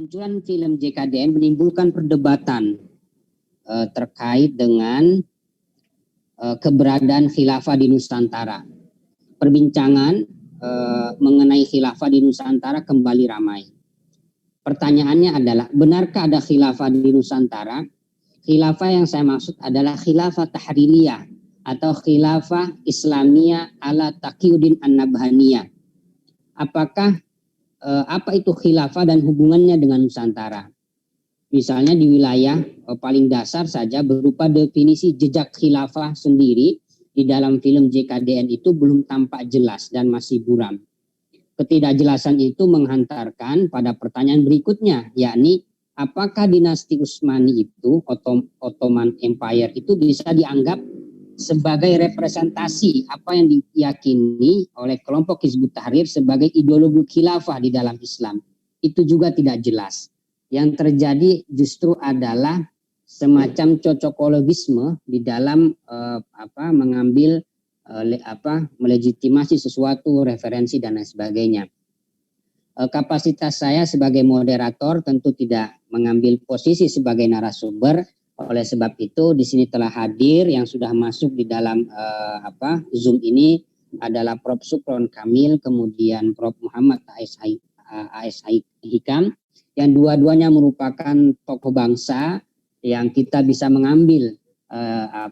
kemunculan film JKDN menimbulkan perdebatan terkait dengan keberadaan khilafah di Nusantara. Perbincangan mengenai khilafah di Nusantara kembali ramai. Pertanyaannya adalah, benarkah ada khilafah di Nusantara? Khilafah yang saya maksud adalah khilafah tahriliyah atau khilafah Islamiyah ala Taqiyuddin An-Nabhaniyah. Apakah apa itu khilafah dan hubungannya dengan Nusantara? Misalnya di wilayah paling dasar saja berupa definisi jejak khilafah sendiri di dalam film JKDN itu belum tampak jelas dan masih buram. Ketidakjelasan itu menghantarkan pada pertanyaan berikutnya, yakni apakah dinasti Utsmani itu, Ottoman Empire itu bisa dianggap sebagai representasi apa yang diyakini oleh kelompok Hizbut Tahrir sebagai ideologi khilafah di dalam Islam. Itu juga tidak jelas. Yang terjadi justru adalah semacam cocokologisme di dalam mengambil melegitimasi sesuatu, referensi dan lain sebagainya. Kapasitas saya sebagai moderator tentu tidak mengambil posisi sebagai narasumber. Oleh sebab itu di sini telah hadir yang sudah masuk di dalam Zoom ini adalah Prof. Sukron Kamil, kemudian Prof. Muhammad A.S. Hikam, yang dua-duanya merupakan tokoh bangsa yang kita bisa mengambil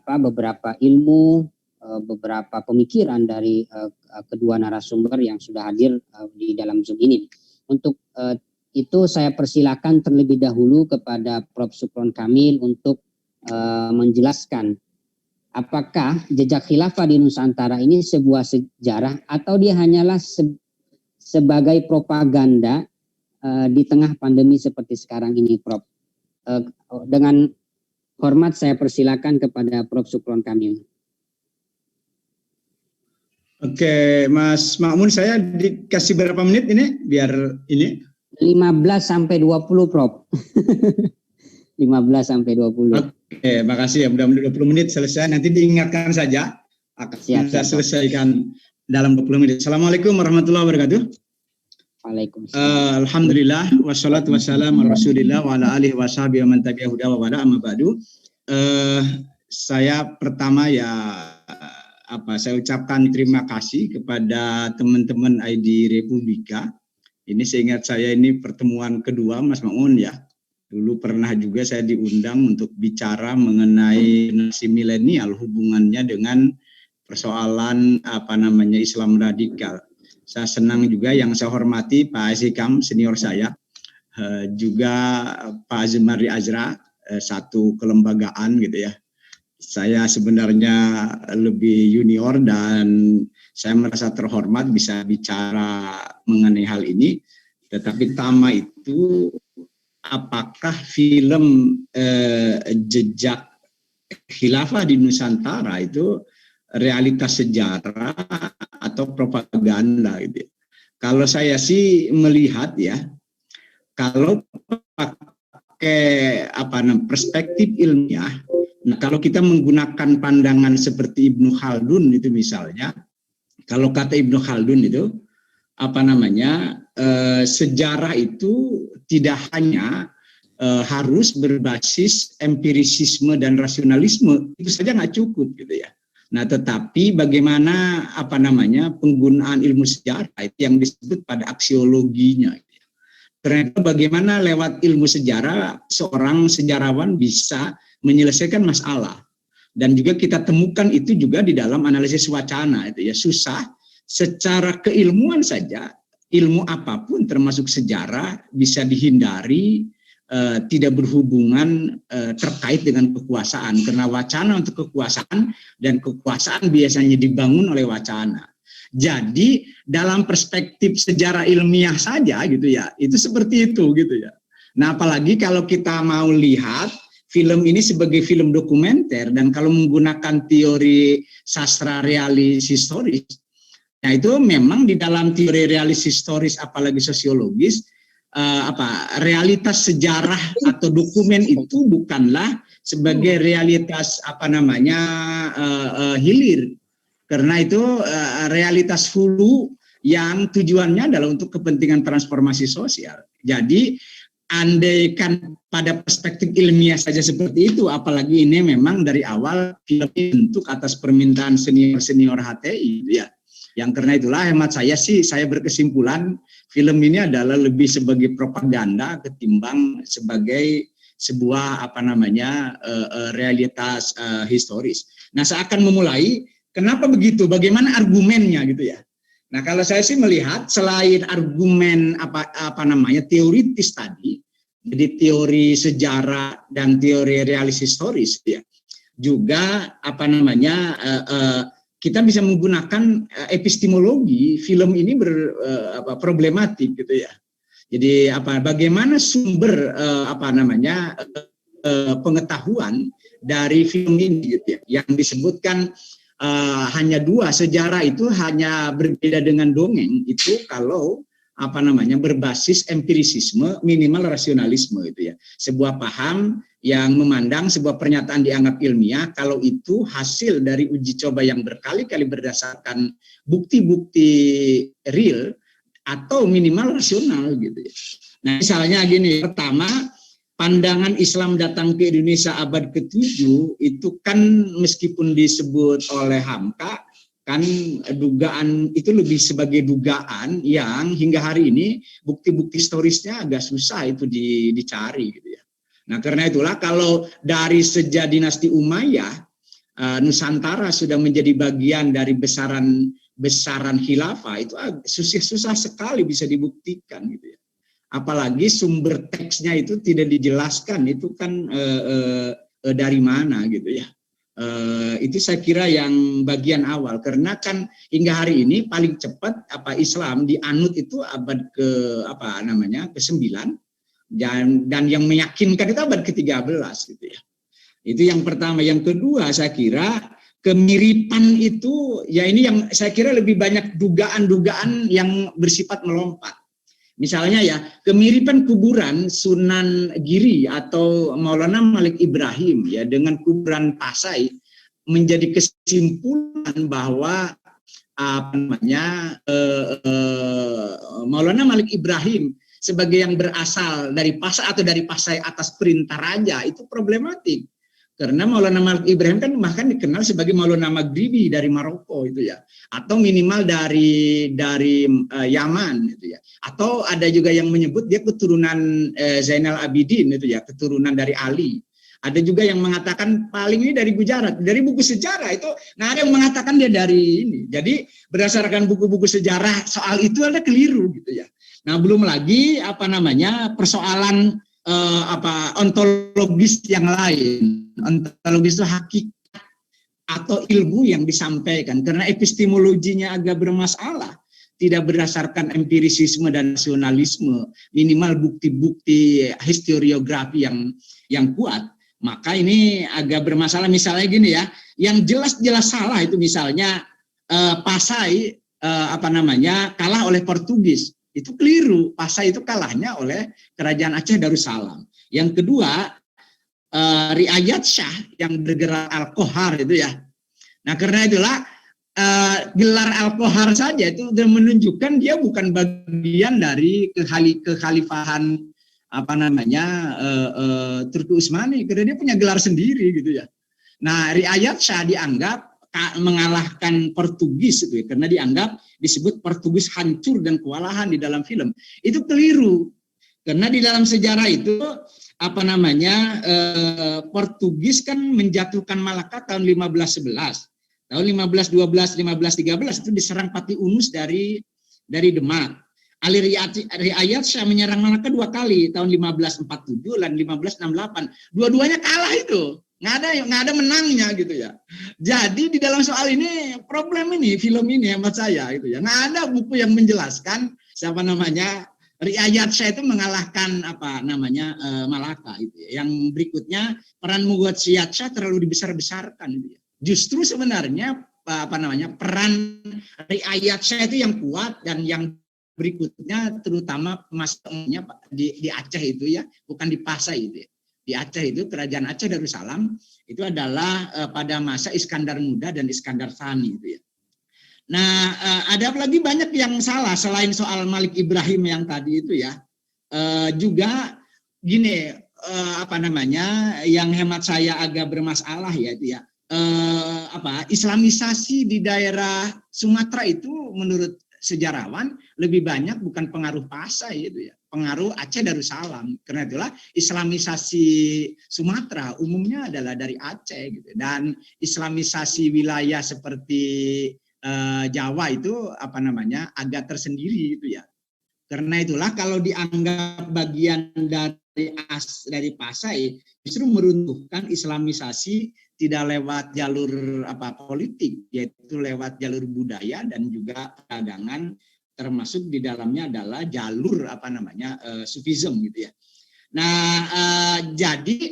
beberapa ilmu, beberapa pemikiran dari kedua narasumber yang sudah hadir di dalam Zoom ini. Untuk itu saya persilakan terlebih dahulu kepada Prof. Sukron Kamil untuk menjelaskan apakah jejak khilafah di Nusantara ini sebuah sejarah atau dia hanyalah sebagai propaganda di tengah pandemi seperti sekarang ini, Prof. Dengan hormat saya persilakan kepada Prof. Sukron Kamil. Oke, Mas Makmun, saya dikasih berapa menit ini biar ini? 15 sampai 20, Prof. 15 sampai 20. Oke, makasih ya. Mudah-mudahan 20 menit selesai. Nanti diingatkan saja. Akan kita selesaikan dalam 20 menit. Assalamualaikum warahmatullahi wabarakatuh. Waalaikumsalam. Alhamdulillah wassalatu wassalamu ala Rasulillah wa ala alihi washabihi wa man tabi'ahu wa ba'da amma ba'du. Saya pertama saya ucapkan terima kasih kepada teman-teman ID Republika. Ini seingat saya ini pertemuan kedua Mas Maun ya. Dulu pernah juga saya diundang untuk bicara mengenai generasi milenial, hubungannya dengan persoalan Islam radikal. Saya senang juga, yang saya hormati Pak Azikam senior saya, juga Pak Azumari Azra, satu kelembagaan gitu ya. Saya sebenarnya lebih junior dan saya merasa terhormat bisa bicara mengenai hal ini. Tetapi pertama itu, apakah film jejak khilafah di Nusantara itu realitas sejarah atau propaganda gitu ya. Kalau saya sih melihat ya, kalau pakai perspektif ilmiah, nah kalau kita menggunakan pandangan seperti Ibnu Khaldun itu misalnya, kalau kata Ibnu Khaldun itu sejarah itu tidak hanya harus berbasis empirisisme dan rasionalisme, itu saja nggak cukup gitu ya. Nah, tetapi bagaimana penggunaan ilmu sejarah itu yang disebut pada aksiologinya. Ternyata bagaimana lewat ilmu sejarah seorang sejarawan bisa menyelesaikan masalah, dan juga kita temukan itu juga di dalam analisis wacana itu ya. Susah secara keilmuan saja, ilmu apapun termasuk sejarah bisa dihindari tidak berhubungan terkait dengan kekuasaan, karena wacana untuk kekuasaan dan kekuasaan biasanya dibangun oleh wacana. Jadi dalam perspektif sejarah ilmiah saja gitu ya, itu seperti itu gitu ya. Nah, apalagi kalau kita mau lihat film ini sebagai film dokumenter, dan kalau menggunakan teori sastra realis historis, nah itu memang di dalam teori realis historis apalagi sosiologis, realitas sejarah atau dokumen itu bukanlah sebagai realitas hilir, karena itu realitas hulu yang tujuannya adalah untuk kepentingan transformasi sosial. Jadi andaikan pada perspektif ilmiah saja seperti itu, apalagi ini memang dari awal film bentuk atas permintaan senior-senior HTI, ya. Yang karena itulah hemat saya sih, saya berkesimpulan film ini adalah lebih sebagai propaganda ketimbang sebagai sebuah realitas historis. Nah, saya akan memulai. Kenapa begitu? Bagaimana argumennya gitu ya? Nah, kalau saya sih melihat selain argumen teoritis tadi, jadi teori sejarah dan teori realis historis, ya, juga kita bisa menggunakan epistemologi film ini problematik gitu ya. Jadi bagaimana sumber pengetahuan dari film ini gitu ya, yang disebutkan hanya dua, sejarah itu hanya berbeda dengan dongeng itu kalau berbasis empirisisme, minimal rasionalisme itu ya. Sebuah paham yang memandang sebuah pernyataan dianggap ilmiah kalau itu hasil dari uji coba yang berkali-kali berdasarkan bukti-bukti real atau minimal rasional gitu ya. Nah, misalnya gini, pertama, pandangan Islam datang ke Indonesia abad ke-7 itu kan meskipun disebut oleh Hamka, kan dugaan itu lebih sebagai dugaan yang hingga hari ini bukti-bukti historisnya agak susah itu dicari gitu ya. Nah, karena itulah kalau dari sejak dinasti Umayyah, Nusantara sudah menjadi bagian dari besaran khilafah, itu susah sekali bisa dibuktikan gitu ya. Apalagi sumber teksnya itu tidak dijelaskan, itu kan dari mana gitu ya. Itu saya kira yang bagian awal, karena kan hingga hari ini paling cepat Islam dianut itu abad ke-9 dan yang meyakinkan itu abad ke-13 gitu ya. Itu yang pertama. Yang kedua, saya kira kemiripan itu ya, ini yang saya kira lebih banyak dugaan-dugaan yang bersifat melompat. Misalnya ya, kemiripan kuburan Sunan Giri atau Maulana Malik Ibrahim ya dengan kuburan Pasai menjadi kesimpulan bahwa Maulana Malik Ibrahim sebagai yang berasal dari Pasai atau dari Pasai atas perintah raja itu problematik. Karena Maulana Malik Ibrahim kan bahkan dikenal sebagai Maulana Maghribi dari Maroko itu ya, atau minimal dari Yaman itu ya, atau ada juga yang menyebut dia keturunan Zainal Abidin itu ya, keturunan dari Ali. Ada juga yang mengatakan paling ini dari Gujarat. Dari buku sejarah itu nggak ada yang mengatakan dia dari ini. Jadi berdasarkan buku-buku sejarah soal itu ada keliru gitu ya. Nah, belum lagi persoalan ontologis yang lain. Ontologis itu hakikat atau ilmu yang disampaikan, karena epistemologinya agak bermasalah, tidak berdasarkan empirisisme dan rasionalisme, minimal bukti-bukti historiografi yang kuat, maka ini agak bermasalah. Misalnya gini ya, yang jelas-jelas salah itu misalnya Pasai kalah oleh Portugis. Itu keliru. Pasai itu kalahnya oleh Kerajaan Aceh Darussalam. Yang kedua, Riayat Shah yang bergerak Al-Qohar itu ya. Nah, karena itulah gelar Al-Qohar saja itu sudah menunjukkan dia bukan bagian dari kekhalifahan Turki Utsmani, karena dia punya gelar sendiri gitu ya. Nah, Riayat Shah dianggap mengalahkan Portugis itu ya, karena dianggap disebut Portugis hancur dan kewalahan di dalam film. Itu keliru. Karena di dalam sejarah itu Portugis kan menjatuhkan Malaka tahun 1511. Tahun 1512, 1513 itu diserang Pati Unus dari Demak. Ali Riayat Shah menyerang Malaka 2 kali, tahun 1547 dan 1568. Dua-duanya kalah itu. Nggak ada menangnya gitu ya. Jadi di dalam soal ini problem ini film ini hemat saya gitu ya. Nggak ada buku yang menjelaskan Riayat Shah itu mengalahkan Malaka itu ya. Yang berikutnya peran Mughad Syed Shah terlalu dibesar-besarkan itu ya. Justru sebenarnya peran Riayat Shah itu yang kuat, dan yang berikutnya terutama masanya di Aceh itu ya, bukan di Pasai itu ya. Di Aceh itu Kerajaan Aceh Darussalam itu adalah pada masa Iskandar Muda dan Iskandar Tsani itu ya. Nah, ada lagi banyak yang salah selain soal Malik Ibrahim yang tadi itu ya. Juga gini, yang hemat saya agak bermasalah ya itu ya, Islamisasi di daerah Sumatera itu menurut sejarawan lebih banyak bukan pengaruh Pasai itu ya, pengaruh Aceh Darussalam. Karena itulah Islamisasi Sumatera umumnya adalah dari Aceh gitu. Dan Islamisasi wilayah seperti Jawa itu agak tersendiri gitu ya. Karena itulah kalau dianggap bagian dari Pasai, justru meruntuhkan Islamisasi tidak lewat jalur politik, yaitu lewat jalur budaya dan juga perdagangan, termasuk di dalamnya adalah jalur Sufism gitu ya. Nah, jadi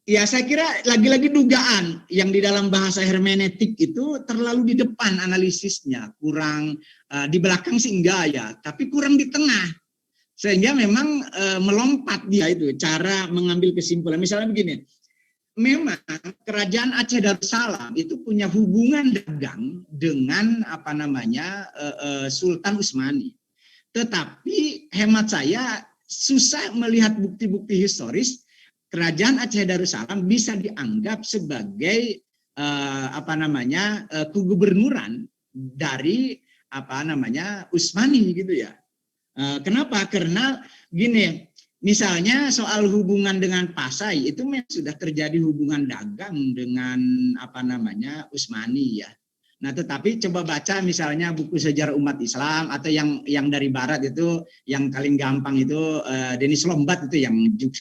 ya saya kira lagi-lagi dugaan yang di dalam bahasa hermeneutik itu terlalu di depan analisisnya, kurang di belakang sih enggak ya, tapi kurang di tengah. Sehingga memang melompat dia itu cara mengambil kesimpulan. Misalnya begini, memang kerajaan Aceh Darussalam itu punya hubungan dagang dengan Sultan Utsmani. Tetapi hemat saya susah melihat bukti-bukti historis kerajaan Aceh Darussalam bisa dianggap sebagai kegubernuran dari Utsmani gitu ya. Kenapa? Karena gini, misalnya soal hubungan dengan Pasai itu sudah terjadi hubungan dagang dengan Utsmani ya. Nah, tetapi coba baca misalnya buku sejarah umat Islam atau yang dari Barat itu yang paling gampang itu Denis Lombat itu yang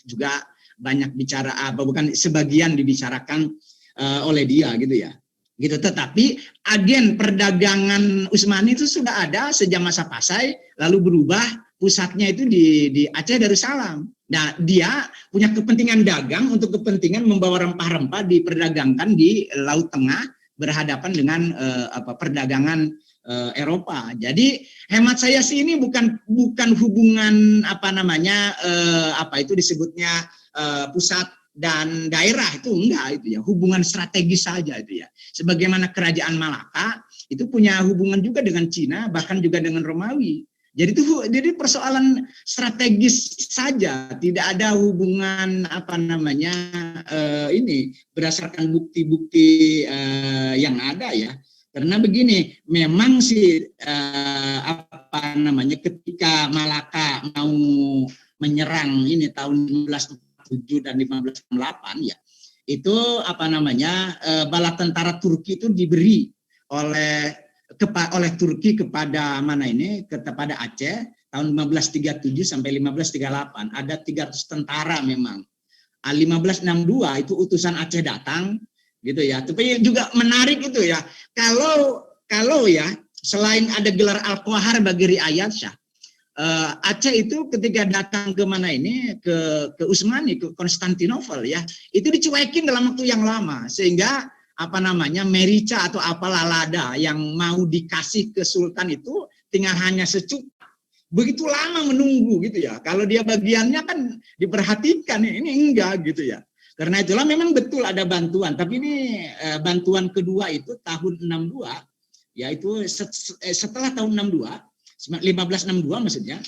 juga banyak bicara bukan sebagian dibicarakan oleh dia gitu ya. Gitu. Tetapi agen perdagangan Utsmani itu sudah ada sejak masa Pasai, lalu berubah pusatnya itu di Aceh Darussalam. Nah, dia punya kepentingan dagang untuk kepentingan membawa rempah-rempah diperdagangkan di Laut Tengah berhadapan dengan perdagangan Eropa. Jadi hemat saya sih ini bukan hubungan itu disebutnya pusat dan daerah, itu enggak itu ya, hubungan strategis saja itu ya. Sebagaimana kerajaan Malaka itu punya hubungan juga dengan Cina, bahkan juga dengan Romawi. Jadi persoalan strategis saja, tidak ada hubungan ini berdasarkan bukti-bukti yang ada ya. Karena begini, memang sih ketika Malaka mau menyerang ini tahun 1547 dan 1568 ya, itu bala tentara Turki itu diberi oleh Turki kepada kepada Aceh tahun 1537 sampai 1538. Ada 300 tentara memang. 1562 itu utusan Aceh datang gitu ya. Tapi juga menarik itu ya. Kalau ya selain ada gelar Al-Qahar bagi riayat Syah, Aceh itu ketika datang ke ke Utsmani, ke Konstantinopel ya, itu dicuekin dalam waktu yang lama, sehingga merica atau apalah lada yang mau dikasih ke Sultan itu tinggal hanya secup. Begitu lama menunggu gitu ya. Kalau dia bagiannya kan diperhatikan, ini enggak gitu ya. Karena itulah memang betul ada bantuan, tapi ini bantuan kedua itu tahun 62, yaitu setelah tahun 1562 maksudnya.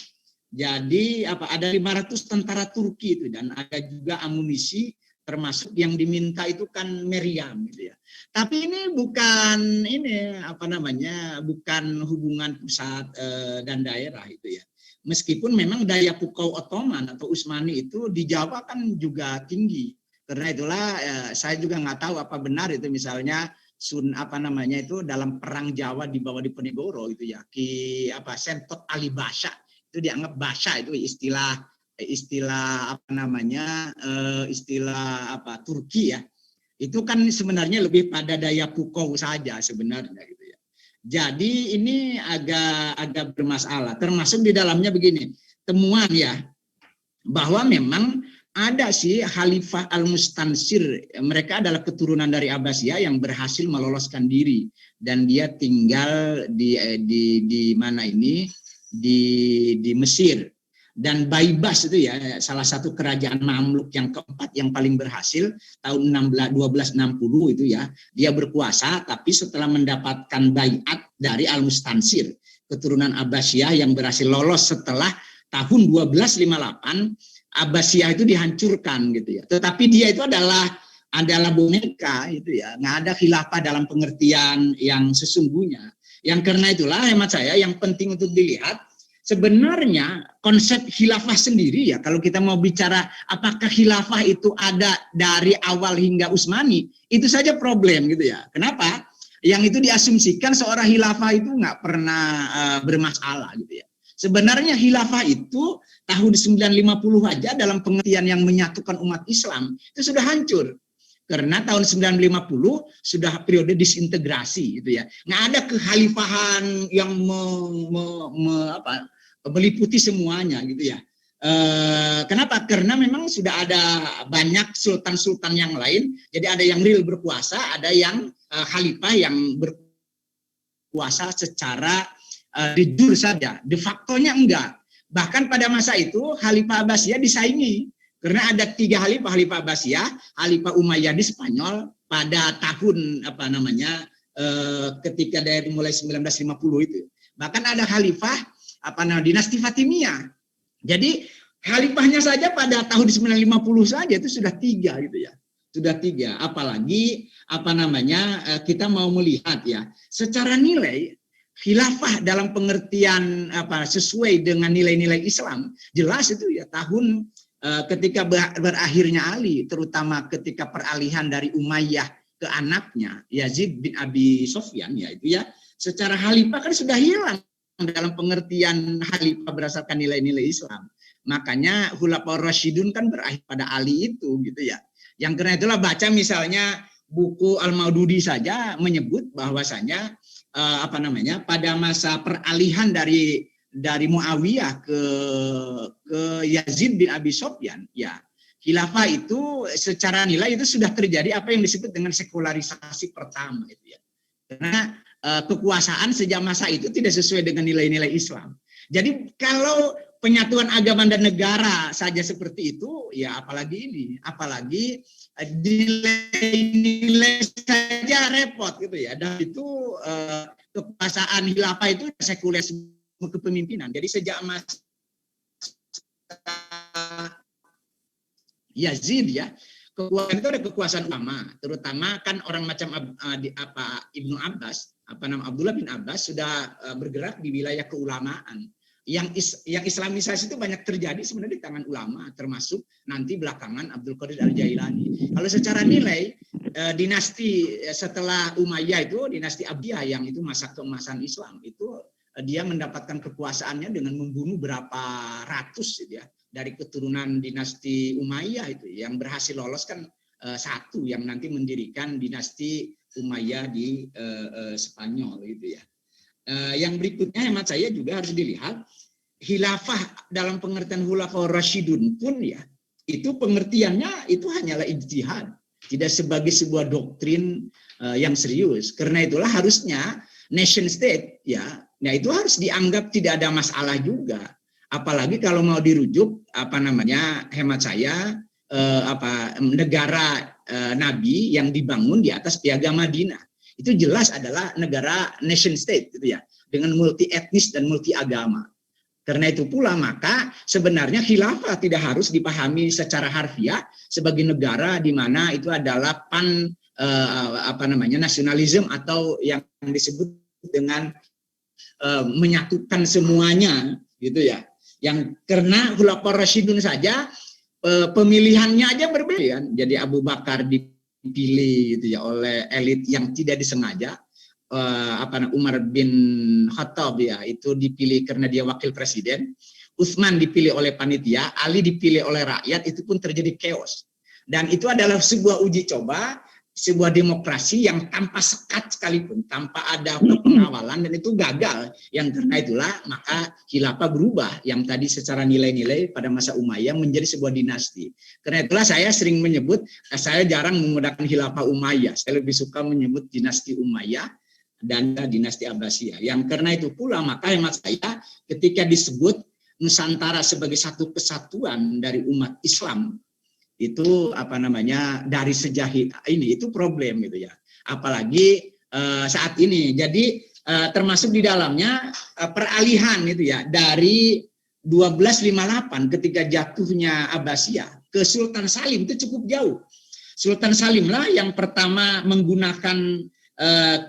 Jadi ada 500 tentara Turki itu, dan ada juga amunisi, termasuk yang diminta itu kan meriam gitu ya. Tapi ini bukan bukan hubungan pusat dan daerah itu ya. Meskipun memang daya pukau Ottoman atau Utsmani itu di Jawa kan juga tinggi. Karena itulah saya juga nggak tahu apa benar itu misalnya itu dalam perang Jawa di bawah Diponegoro itu ya, Sentot Ali Basha itu dianggap Basha itu istilah Turki ya, itu kan sebenarnya lebih pada daya pukau saja sebenarnya gitu ya. Jadi ini agak bermasalah, termasuk di dalamnya begini temuan ya, bahwa memang ada sih Khalifah Al-Mustansir, mereka adalah keturunan dari Abbasiyah yang berhasil meloloskan diri, dan dia tinggal di mana ini di Mesir. Dan Baibas itu ya salah satu kerajaan Mamluk yang keempat yang paling berhasil tahun 1260 itu ya, dia berkuasa, tapi setelah mendapatkan baiat dari Al-Mustansir, keturunan Abbasiyah yang berhasil lolos setelah tahun 1258 Abbasiyah itu dihancurkan gitu ya. Tetapi dia itu adalah boneka itu ya, nggak ada khilafah dalam pengertian yang sesungguhnya. Yang karena itulah hemat saya yang penting untuk dilihat sebenarnya konsep khilafah sendiri ya, kalau kita mau bicara apakah khilafah itu ada dari awal hingga Utsmani, itu saja problem gitu ya. Kenapa? Yang itu diasumsikan seorang khilafah itu nggak pernah bermasalah gitu ya. Sebenarnya khilafah itu tahun 950 aja dalam pengertian yang menyatukan umat Islam itu sudah hancur. Karena tahun 950 sudah periode disintegrasi gitu ya. Nggak ada kekhalifahan yang meliputi semuanya gitu ya. Kenapa? Karena memang sudah ada banyak sultan-sultan yang lain. Jadi ada yang real berkuasa, ada yang khalifah yang berkuasa secara de jure saja. De facto-nya enggak. Bahkan pada masa itu Khalifah Abbasiyah disaingi. Karena ada 3 khalifah Abbasiyah, Khalifah Umayyah di Spanyol pada tahun ketika dari mulai 1950 itu. Bahkan ada khalifah dinasti Fatimiyah. Jadi khalifahnya saja pada tahun 950 saja itu sudah 3 gitu ya. Sudah 3. Apalagi kita mau melihat ya, secara nilai khilafah dalam pengertian sesuai dengan nilai-nilai Islam, jelas itu ya tahun ketika berakhirnya Ali, terutama ketika peralihan dari Umayyah ke anaknya Yazid bin Abi Sofyan, yaitu ya secara khalifah kan sudah hilang dalam pengertian khalifah berdasarkan nilai-nilai Islam. Makanya Khulafaur Rasyidun kan berakhir pada Ali itu gitu ya. Yang karena itulah baca misalnya buku Al-Maududi saja menyebut bahwasanya pada masa peralihan dari Muawiyah ke Yazid bin Abi Sofyan, ya khilafah itu secara nilai itu sudah terjadi apa yang disebut dengan sekularisasi pertama itu ya. Karena kekuasaan sejak masa itu tidak sesuai dengan nilai-nilai Islam. Jadi kalau penyatuan agama dan negara saja seperti itu, ya apalagi nilai-nilai saja repot gitu ya. Dan itu kekuasaan khilafah itu sekulerisme kepemimpinan. Jadi sejak masa Yazid ya, kekuasaan itu ada kekuasaan ulama, terutama kan orang macam Ibnu Abbas, Abdullah bin Abbas sudah bergerak di wilayah keulamaan. Yang Islamisasi itu banyak terjadi sebenarnya di tangan ulama, termasuk nanti belakangan Abdul Qadir Al-Jailani. Kalau secara nilai dinasti setelah Umayyah itu dinasti Abbasiyah yang itu masa keemasan Islam itu dia mendapatkan kekuasaannya dengan membunuh berapa ratus gitu ya, dari keturunan dinasti Umayyah itu yang berhasil lolos kan satu yang nanti mendirikan dinasti Umayyah di Spanyol gitu ya. Yang berikutnya hemat saya juga harus dilihat khilafah dalam pengertian Khulafaur Rasyidun pun ya itu pengertiannya itu hanyalah ijtihad, tidak sebagai sebuah doktrin yang serius. Karena itulah harusnya nation state ya, nah itu harus dianggap tidak ada masalah juga. Apalagi kalau mau dirujuk hemat saya negara Nabi yang dibangun di atas piagam Madinah itu jelas adalah negara nation state gitu ya, dengan multi etnis dan multi agama. Karena itu pula maka sebenarnya khilafah tidak harus dipahami secara harfiah sebagai negara di mana itu adalah nasionalisme atau yang disebut dengan menyatukan semuanya gitu ya. Yang karena Khulafaur Rasyidun saja pemilihannya aja berbeda. Jadi Abu Bakar dipilih gitu ya oleh elit yang tidak disengaja. Umar bin Khattab ya itu dipilih karena dia wakil presiden. Utsman dipilih oleh panitia, Ali dipilih oleh rakyat, itu pun terjadi chaos. Dan itu adalah sebuah uji coba, sebuah demokrasi yang tanpa sekat sekalipun, tanpa ada pengawalan, dan itu gagal. Yang karena itulah maka khilafah berubah yang tadi secara nilai-nilai pada masa Umayyah menjadi sebuah dinasti. Karena itulah saya sering menyebut, saya jarang menggunakan khilafah Umayyah, saya lebih suka menyebut dinasti Umayyah dan dinasti Abbasiyah. Yang karena itu pula maka hemat saya ketika disebut Nusantara sebagai satu kesatuan dari umat Islam, itu dari sejak ini itu problem gitu ya, apalagi saat ini. Jadi termasuk di dalamnya peralihan itu ya dari 1258 ketika jatuhnya Abbasiyah ke Sultan Salim itu cukup jauh. Sultan Salim lah yang pertama menggunakan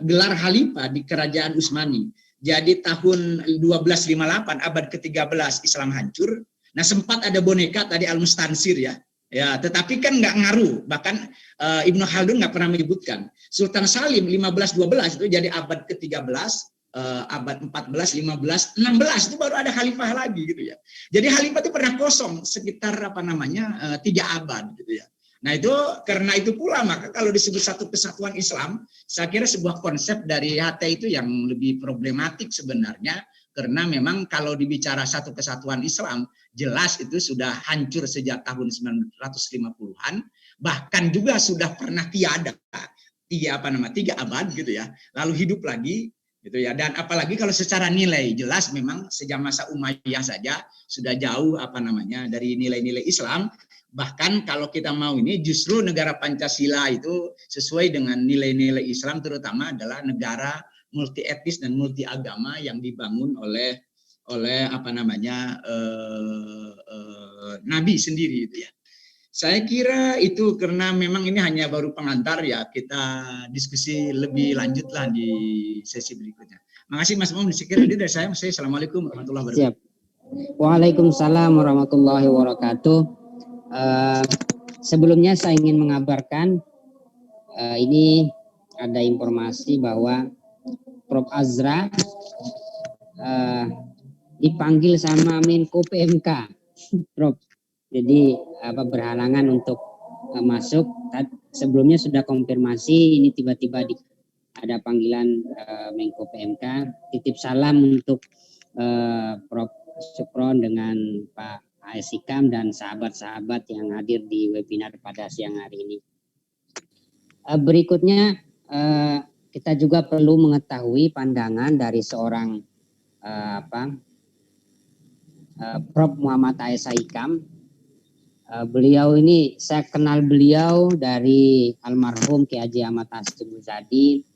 gelar Khalifah di Kerajaan Utsmani. Jadi tahun 1258 abad ke-13 Islam hancur. Nah sempat ada boneka tadi Al-Mustansir ya. Ya, tetapi kan nggak ngaruh. Bahkan Ibnu Khaldun nggak pernah menyebutkan. Sultan Salim 1512 itu jadi abad ke-13, abad 14, 15, 16 itu baru ada khalifah lagi gitu ya. Jadi khalifah itu pernah kosong sekitar 3 abad gitu ya. Nah itu karena itu pula maka kalau disebut satu kesatuan Islam, saya kira sebuah konsep dari HT itu yang lebih problematik sebenarnya, karena memang kalau dibicara satu kesatuan Islam, jelas itu sudah hancur sejak tahun 1950-an, bahkan juga sudah pernah tiada 3 abad gitu ya, lalu hidup lagi gitu ya. Dan apalagi kalau secara nilai jelas memang sejak masa Umayyah saja sudah jauh dari nilai-nilai Islam. Bahkan kalau kita mau ini justru negara Pancasila itu sesuai dengan nilai-nilai Islam, terutama adalah negara multi etnis dan multi agama yang dibangun oleh Nabi sendiri itu ya. Saya kira itu karena memang ini hanya baru pengantar ya, kita diskusi lebih lanjut lah di sesi berikutnya. Makasih Mas Mom, sekiranya dari saya. Assalamualaikum warahmatullahi wabarakatuh. Siap. Waalaikumsalam warahmatullahi wabarakatuh. Sebelumnya saya ingin mengabarkan ini ada informasi bahwa Prof. Azra dipanggil sama Menko PMK, Prof. Jadi berhalangan untuk masuk. Sebelumnya sudah konfirmasi, ini tiba-tiba ada panggilan Menko PMK. Titip salam untuk Prof. Supron dengan Pak AS Hikam dan sahabat-sahabat yang hadir di webinar pada siang hari ini. Berikutnya kita juga perlu mengetahui pandangan dari seorang Prof. Muhammad AS Hikam. Beliau ini saya kenal beliau dari almarhum Ki Haji Ahmad Hasyim Muzadi,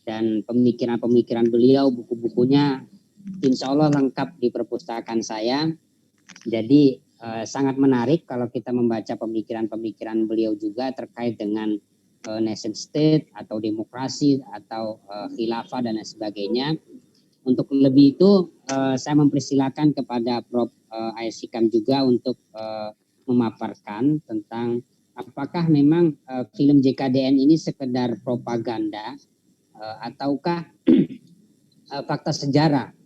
dan pemikiran-pemikiran beliau, buku-bukunya insya Allah lengkap di perpustakaan saya. Jadi sangat menarik kalau kita membaca pemikiran-pemikiran beliau juga terkait dengan nation state atau demokrasi atau khilafah dan lain sebagainya. Untuk lebih itu saya mempersilakan kepada Prof. AS Hikam juga untuk memaparkan tentang apakah memang film JKDN ini sekedar propaganda ataukah fakta sejarah,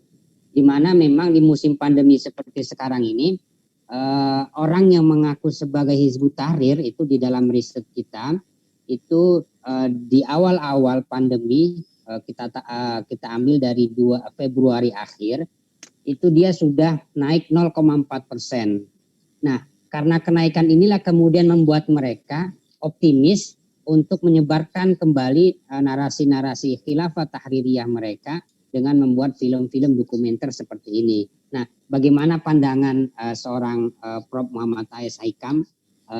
di mana memang di musim pandemi seperti sekarang ini orang yang mengaku sebagai Hizbut Tahrir itu di dalam riset kita itu di awal-awal pandemi kita ambil dari 2 Februari akhir itu dia sudah naik 0,4%. Nah, karena kenaikan inilah kemudian membuat mereka optimis untuk menyebarkan kembali narasi-narasi khilafah tahririyah mereka dengan membuat film-film dokumenter seperti ini. Nah, bagaimana pandangan seorang Prof. Muhammad AS Hikam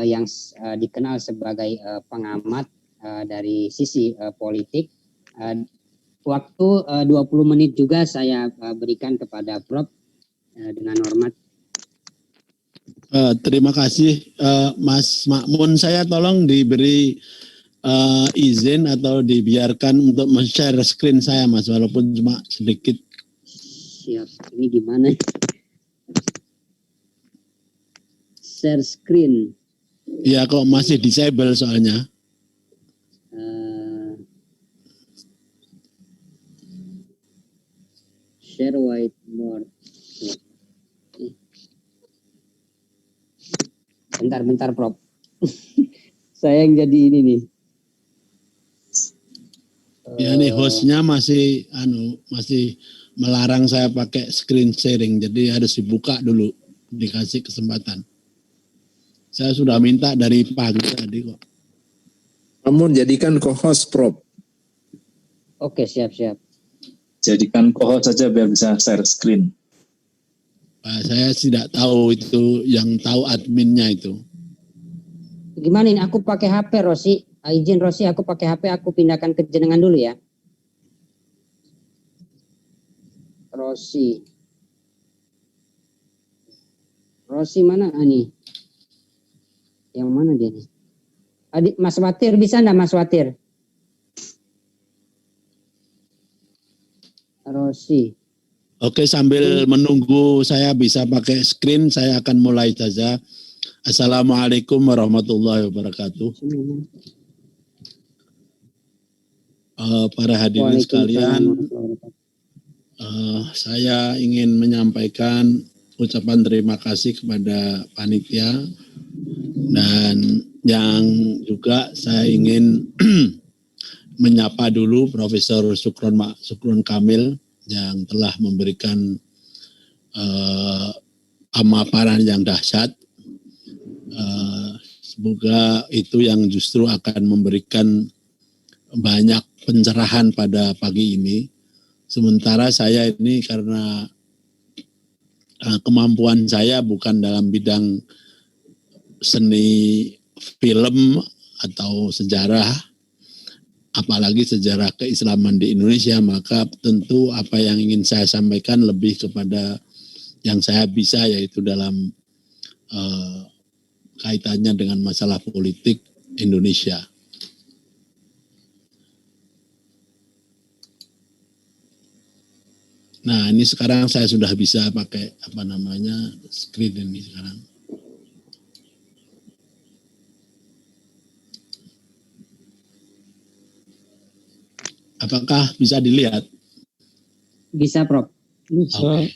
yang dikenal sebagai pengamat dari sisi politik? Waktu 20 menit juga saya berikan kepada Prof. Dengan hormat. Terima kasih Mas Makmun, saya tolong diberi izin atau dibiarkan untuk men-share screen saya Mas, walaupun cuma sedikit. Siap, ini gimana? Share screen. Ya kok masih disable soalnya. Share whiteboard. Bentar Prof. Saya yang jadi ini nih. Ya nih hostnya masih melarang saya pakai screen sharing, jadi harus dibuka dulu, dikasih kesempatan. Saya sudah minta dari pagi tadi kok. Kamu jadikan co-host, Prof. Oke, siap. Jadikan co-host saja biar bisa share screen. Saya tidak tahu itu, yang tahu adminnya itu. Gimana ini? Aku pakai HP, Rosi. Izin Rosi, aku pakai HP, aku pindahkan ke jenengan dulu ya. Rosi. Rosi mana nih? Yang mana dia nih? Adik Mas Watir, bisa enggak Mas Watir? Rosi. Oke, sambil menunggu saya bisa pakai screen, saya akan mulai saja. Assalamualaikum warahmatullahi wabarakatuh. Para hadirin sekalian, saya ingin menyampaikan ucapan terima kasih kepada panitia, dan yang juga saya ingin menyapa dulu Profesor Sukron Kamil yang telah memberikan pemaparan yang dahsyat. Semoga itu yang justru akan memberikan banyak pencerahan pada pagi ini. Sementara saya ini karena kemampuan saya bukan dalam bidang seni film atau sejarah, apalagi sejarah keislaman di Indonesia, maka tentu apa yang ingin saya sampaikan lebih kepada yang saya bisa, yaitu dalam kaitannya dengan masalah politik Indonesia. Nah, ini sekarang saya sudah bisa pakai screen ini sekarang. Apakah bisa dilihat? Bisa, Prof. Bisa.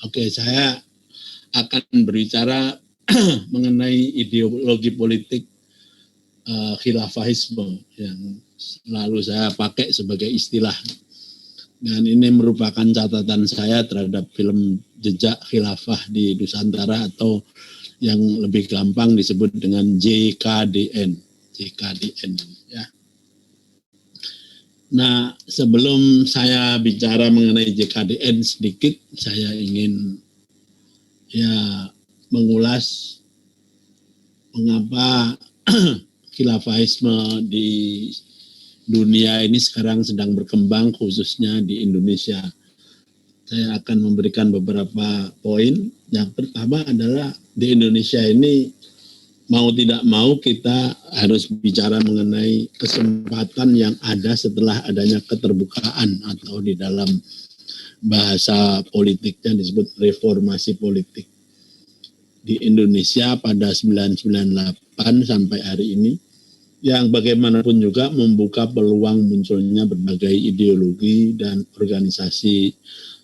Oke, saya akan berbicara mengenai ideologi politik khilafahisme yang selalu saya pakai sebagai istilah. Dan ini merupakan catatan saya terhadap film Jejak Khilafah di Nusantara, atau yang lebih gampang disebut dengan JKDN. JKDN, ya. Nah, sebelum saya bicara mengenai JKDN sedikit, saya ingin mengulas mengapa khilafahisme di dunia ini sekarang sedang berkembang, khususnya di Indonesia. Saya akan memberikan beberapa poin. Yang pertama adalah di Indonesia ini mau tidak mau kita harus bicara mengenai kesempatan yang ada setelah adanya keterbukaan, atau di dalam bahasa politiknya disebut reformasi politik. Di Indonesia pada 1998 sampai hari ini, yang bagaimanapun juga membuka peluang munculnya berbagai ideologi dan organisasi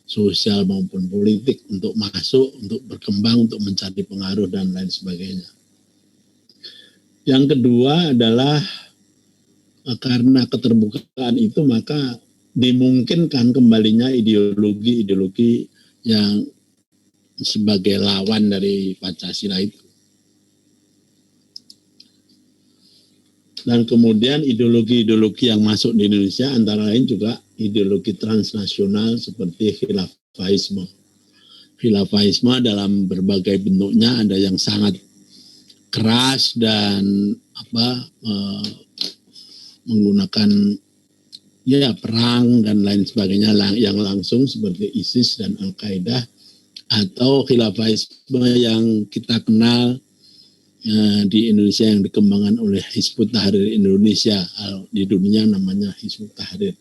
sosial maupun politik untuk masuk, untuk berkembang, untuk mencari pengaruh dan lain sebagainya. Yang kedua adalah karena keterbukaan itu, maka dimungkinkan kembalinya ideologi-ideologi yang sebagai lawan dari Pancasila itu. Dan kemudian ideologi-ideologi yang masuk di Indonesia antara lain juga ideologi transnasional seperti khilafahisme. Khilafahisme dalam berbagai bentuknya, ada yang sangat keras dan menggunakan perang dan lain sebagainya yang langsung seperti ISIS dan Al-Qaeda, atau khilafahisme yang kita kenal di Indonesia yang dikembangkan oleh Hizbut Tahrir Indonesia, di dunia namanya Hizbut Tahrir.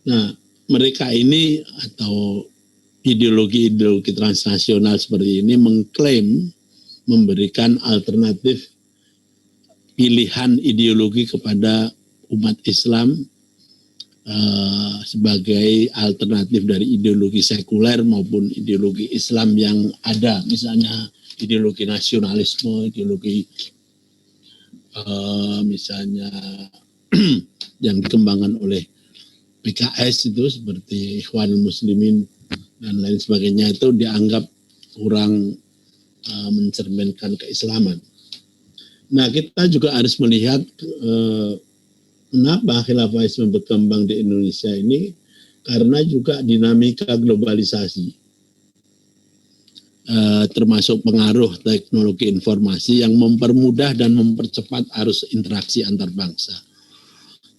Nah, mereka ini atau ideologi-ideologi transnasional seperti ini mengklaim memberikan alternatif pilihan ideologi kepada umat Islam sebagai alternatif dari ideologi sekuler maupun ideologi Islam yang ada, misalnya ideologi nasionalisme, ideologi misalnya yang dikembangkan oleh PKS itu seperti Ikhwanul Muslimin dan lain sebagainya, itu dianggap kurang mencerminkan keislaman. Nah, kita juga harus melihat kenapa khilafahisme berkembang di Indonesia ini, karena juga dinamika globalisasi. Termasuk pengaruh teknologi informasi yang mempermudah dan mempercepat arus interaksi antar bangsa.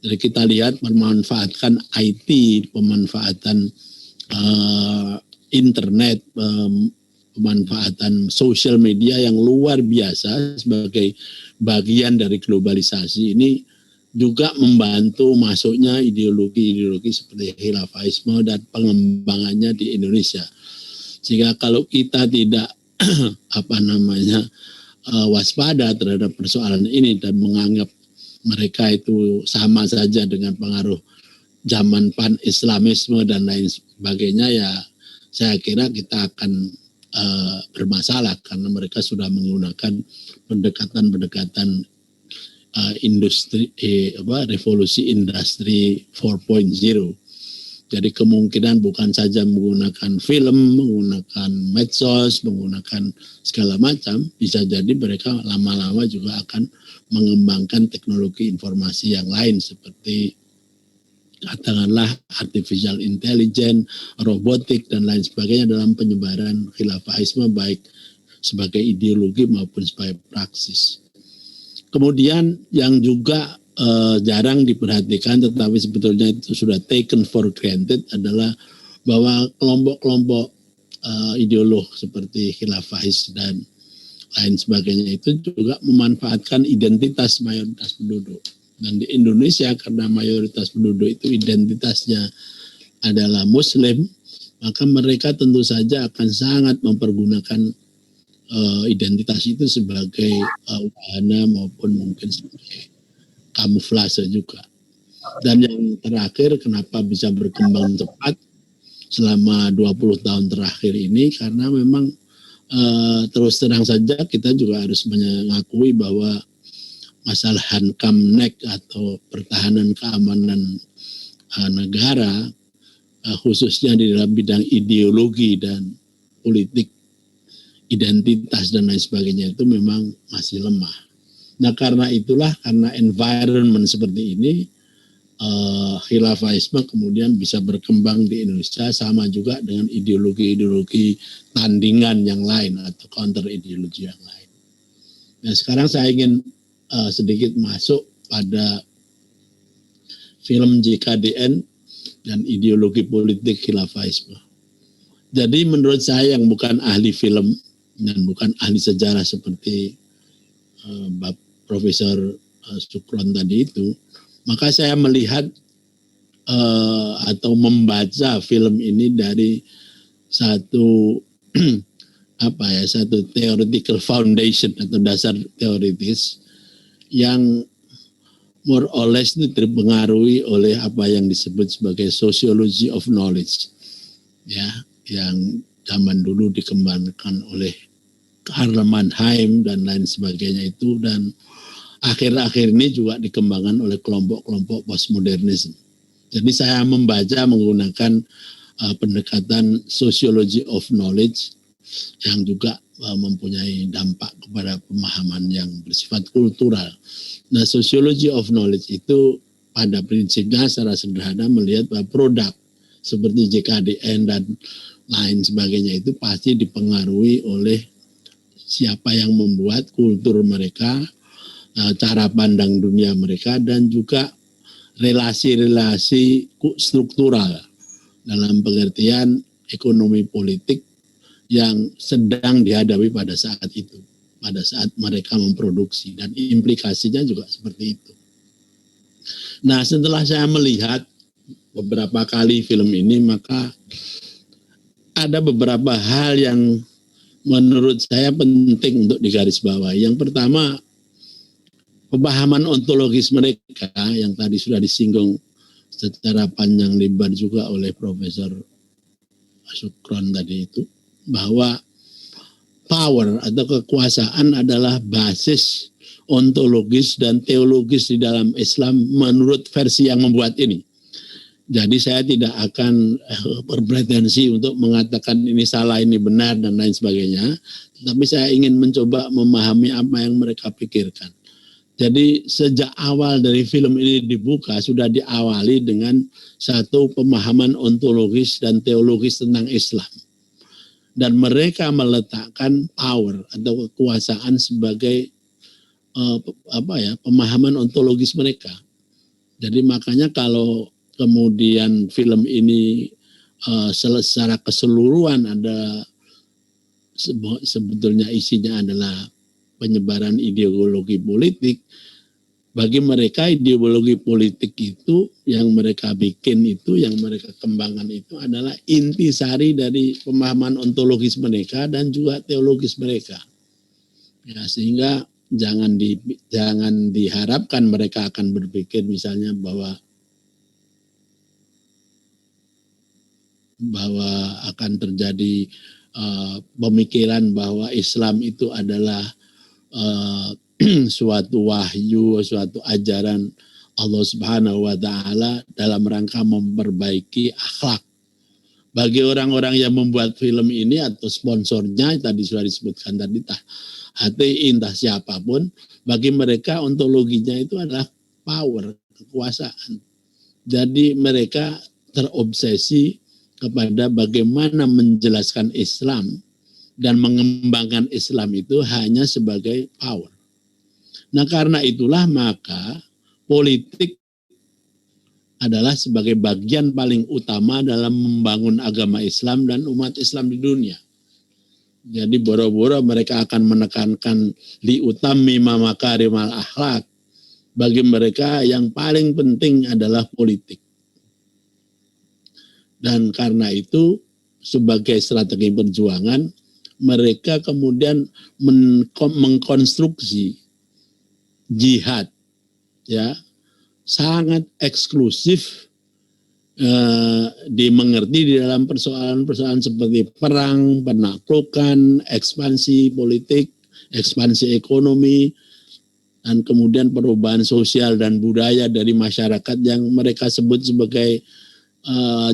Jadi kita lihat pemanfaatan IT, pemanfaatan internet, pemanfaatan sosial media yang luar biasa sebagai bagian dari globalisasi ini juga membantu masuknya ideologi-ideologi seperti khilafaisme dan pengembangannya di Indonesia. Sehingga kalau kita tidak waspada terhadap persoalan ini dan menganggap mereka itu sama saja dengan pengaruh zaman pan-islamisme dan lain sebagainya, ya saya kira kita akan bermasalah karena mereka sudah menggunakan pendekatan-pendekatan revolusi industri 4.0. Jadi kemungkinan bukan saja menggunakan film, menggunakan medsos, menggunakan segala macam, bisa jadi mereka lama-lama juga akan mengembangkan teknologi informasi yang lain seperti katakanlah artificial intelligence, robotik dan lain sebagainya dalam penyebaran khilafahisme baik sebagai ideologi maupun sebagai praksis. Kemudian yang juga jarang diperhatikan tetapi sebetulnya itu sudah taken for granted adalah bahwa kelompok-kelompok ideolog seperti khilafahis dan lain sebagainya itu juga memanfaatkan identitas mayoritas penduduk. Dan di Indonesia karena mayoritas penduduk itu identitasnya adalah Muslim, maka mereka tentu saja akan sangat mempergunakan identitas itu sebagai wahana maupun mungkin sebagai kamuflase juga. Dan yang terakhir kenapa bisa berkembang cepat selama 20 tahun terakhir ini karena memang terus terang saja kita juga harus mengakui bahwa masalah Hamkamnek atau pertahanan keamanan negara khususnya di dalam bidang ideologi dan politik identitas dan lain sebagainya itu memang masih lemah. Nah karena itulah, karena environment seperti ini, khilafahisme kemudian bisa berkembang di Indonesia sama juga dengan ideologi-ideologi tandingan yang lain atau counter ideologi yang lain. Nah sekarang saya ingin sedikit masuk pada film JKDN dan ideologi politik khilafahisme. Jadi menurut saya yang bukan ahli film dan bukan ahli sejarah seperti Profesor Sukron tadi itu, maka saya melihat atau membaca film ini dari satu satu theoretical foundation atau dasar teoritis yang more or less itu dipengaruhi oleh apa yang disebut sebagai sociology of knowledge, ya, yang zaman dulu dikembangkan oleh Karl Mannheim dan lain sebagainya itu, dan akhir-akhir ini juga dikembangkan oleh kelompok-kelompok postmodernisme. Jadi saya membaca menggunakan pendekatan sociology of knowledge yang juga mempunyai dampak kepada pemahaman yang bersifat kultural. Nah, sociology of knowledge itu pada prinsipnya secara sederhana melihat bahwa produk seperti JKDN dan lain sebagainya itu pasti dipengaruhi oleh siapa yang membuat kultur mereka, cara pandang dunia mereka, dan juga relasi-relasi struktural dalam pengertian ekonomi politik yang sedang dihadapi pada saat itu, pada saat mereka memproduksi, dan implikasinya juga seperti itu. Nah, setelah saya melihat beberapa kali film ini, maka ada beberapa hal yang menurut saya penting untuk digarisbawahi. Yang pertama, pemahaman ontologis mereka yang tadi sudah disinggung secara panjang lebar juga oleh Profesor Sukron tadi itu, bahwa power atau kekuasaan adalah basis ontologis dan teologis di dalam Islam menurut versi yang membuat ini. Jadi saya tidak akan berpretensi untuk mengatakan ini salah, ini benar, dan lain sebagainya. Tapi saya ingin mencoba memahami apa yang mereka pikirkan. Jadi sejak awal dari film ini dibuka, sudah diawali dengan satu pemahaman ontologis dan teologis tentang Islam. Dan mereka meletakkan power atau kekuasaan sebagai pemahaman ontologis mereka. Jadi makanya kalau kemudian film ini secara keseluruhan ada sebetulnya isinya adalah penyebaran ideologi politik. Bagi mereka ideologi politik itu yang mereka bikin itu, yang mereka kembangkan itu adalah intisari dari pemahaman ontologis mereka dan juga teologis mereka. Ya, sehingga jangan diharapkan mereka akan berpikir misalnya bahwa akan terjadi pemikiran bahwa Islam itu adalah suatu wahyu, suatu ajaran Allah Subhanahu wa taala dalam rangka memperbaiki akhlak. Bagi orang-orang yang membuat film ini atau sponsornya tadi sudah disebutkan tadi, HTI entah siapapun, bagi mereka ontologinya itu adalah power, kekuasaan. Jadi mereka terobsesi kepada bagaimana menjelaskan Islam dan mengembangkan Islam itu hanya sebagai power. Nah, karena itulah maka politik adalah sebagai bagian paling utama dalam membangun agama Islam dan umat Islam di dunia. Jadi boro-boro mereka akan menekankan liutami makarimal akhlak. Bagi mereka yang paling penting adalah politik. Dan karena itu sebagai strategi perjuangan mereka kemudian mengkonstruksi jihad, ya, sangat eksklusif dimengerti di dalam persoalan-persoalan seperti perang, penaklukan, ekspansi politik, ekspansi ekonomi, dan kemudian perubahan sosial dan budaya dari masyarakat yang mereka sebut sebagai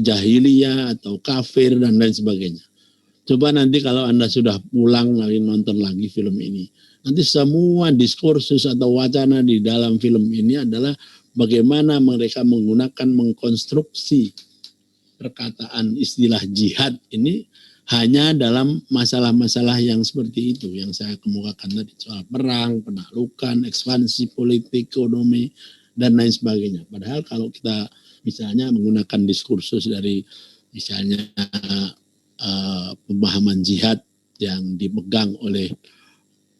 jahiliyah atau kafir dan lain sebagainya. Coba nanti kalau Anda sudah pulang lagi nonton lagi film ini, nanti semua diskursus atau wacana di dalam film ini adalah bagaimana mereka mengkonstruksi perkataan istilah jihad ini hanya dalam masalah-masalah yang seperti itu yang saya kemukakan tadi, soal perang, penaklukan, ekspansi politik, ekonomi, dan lain sebagainya. Padahal kalau kita misalnya menggunakan diskursus dari misalnya pemahaman jihad yang dipegang oleh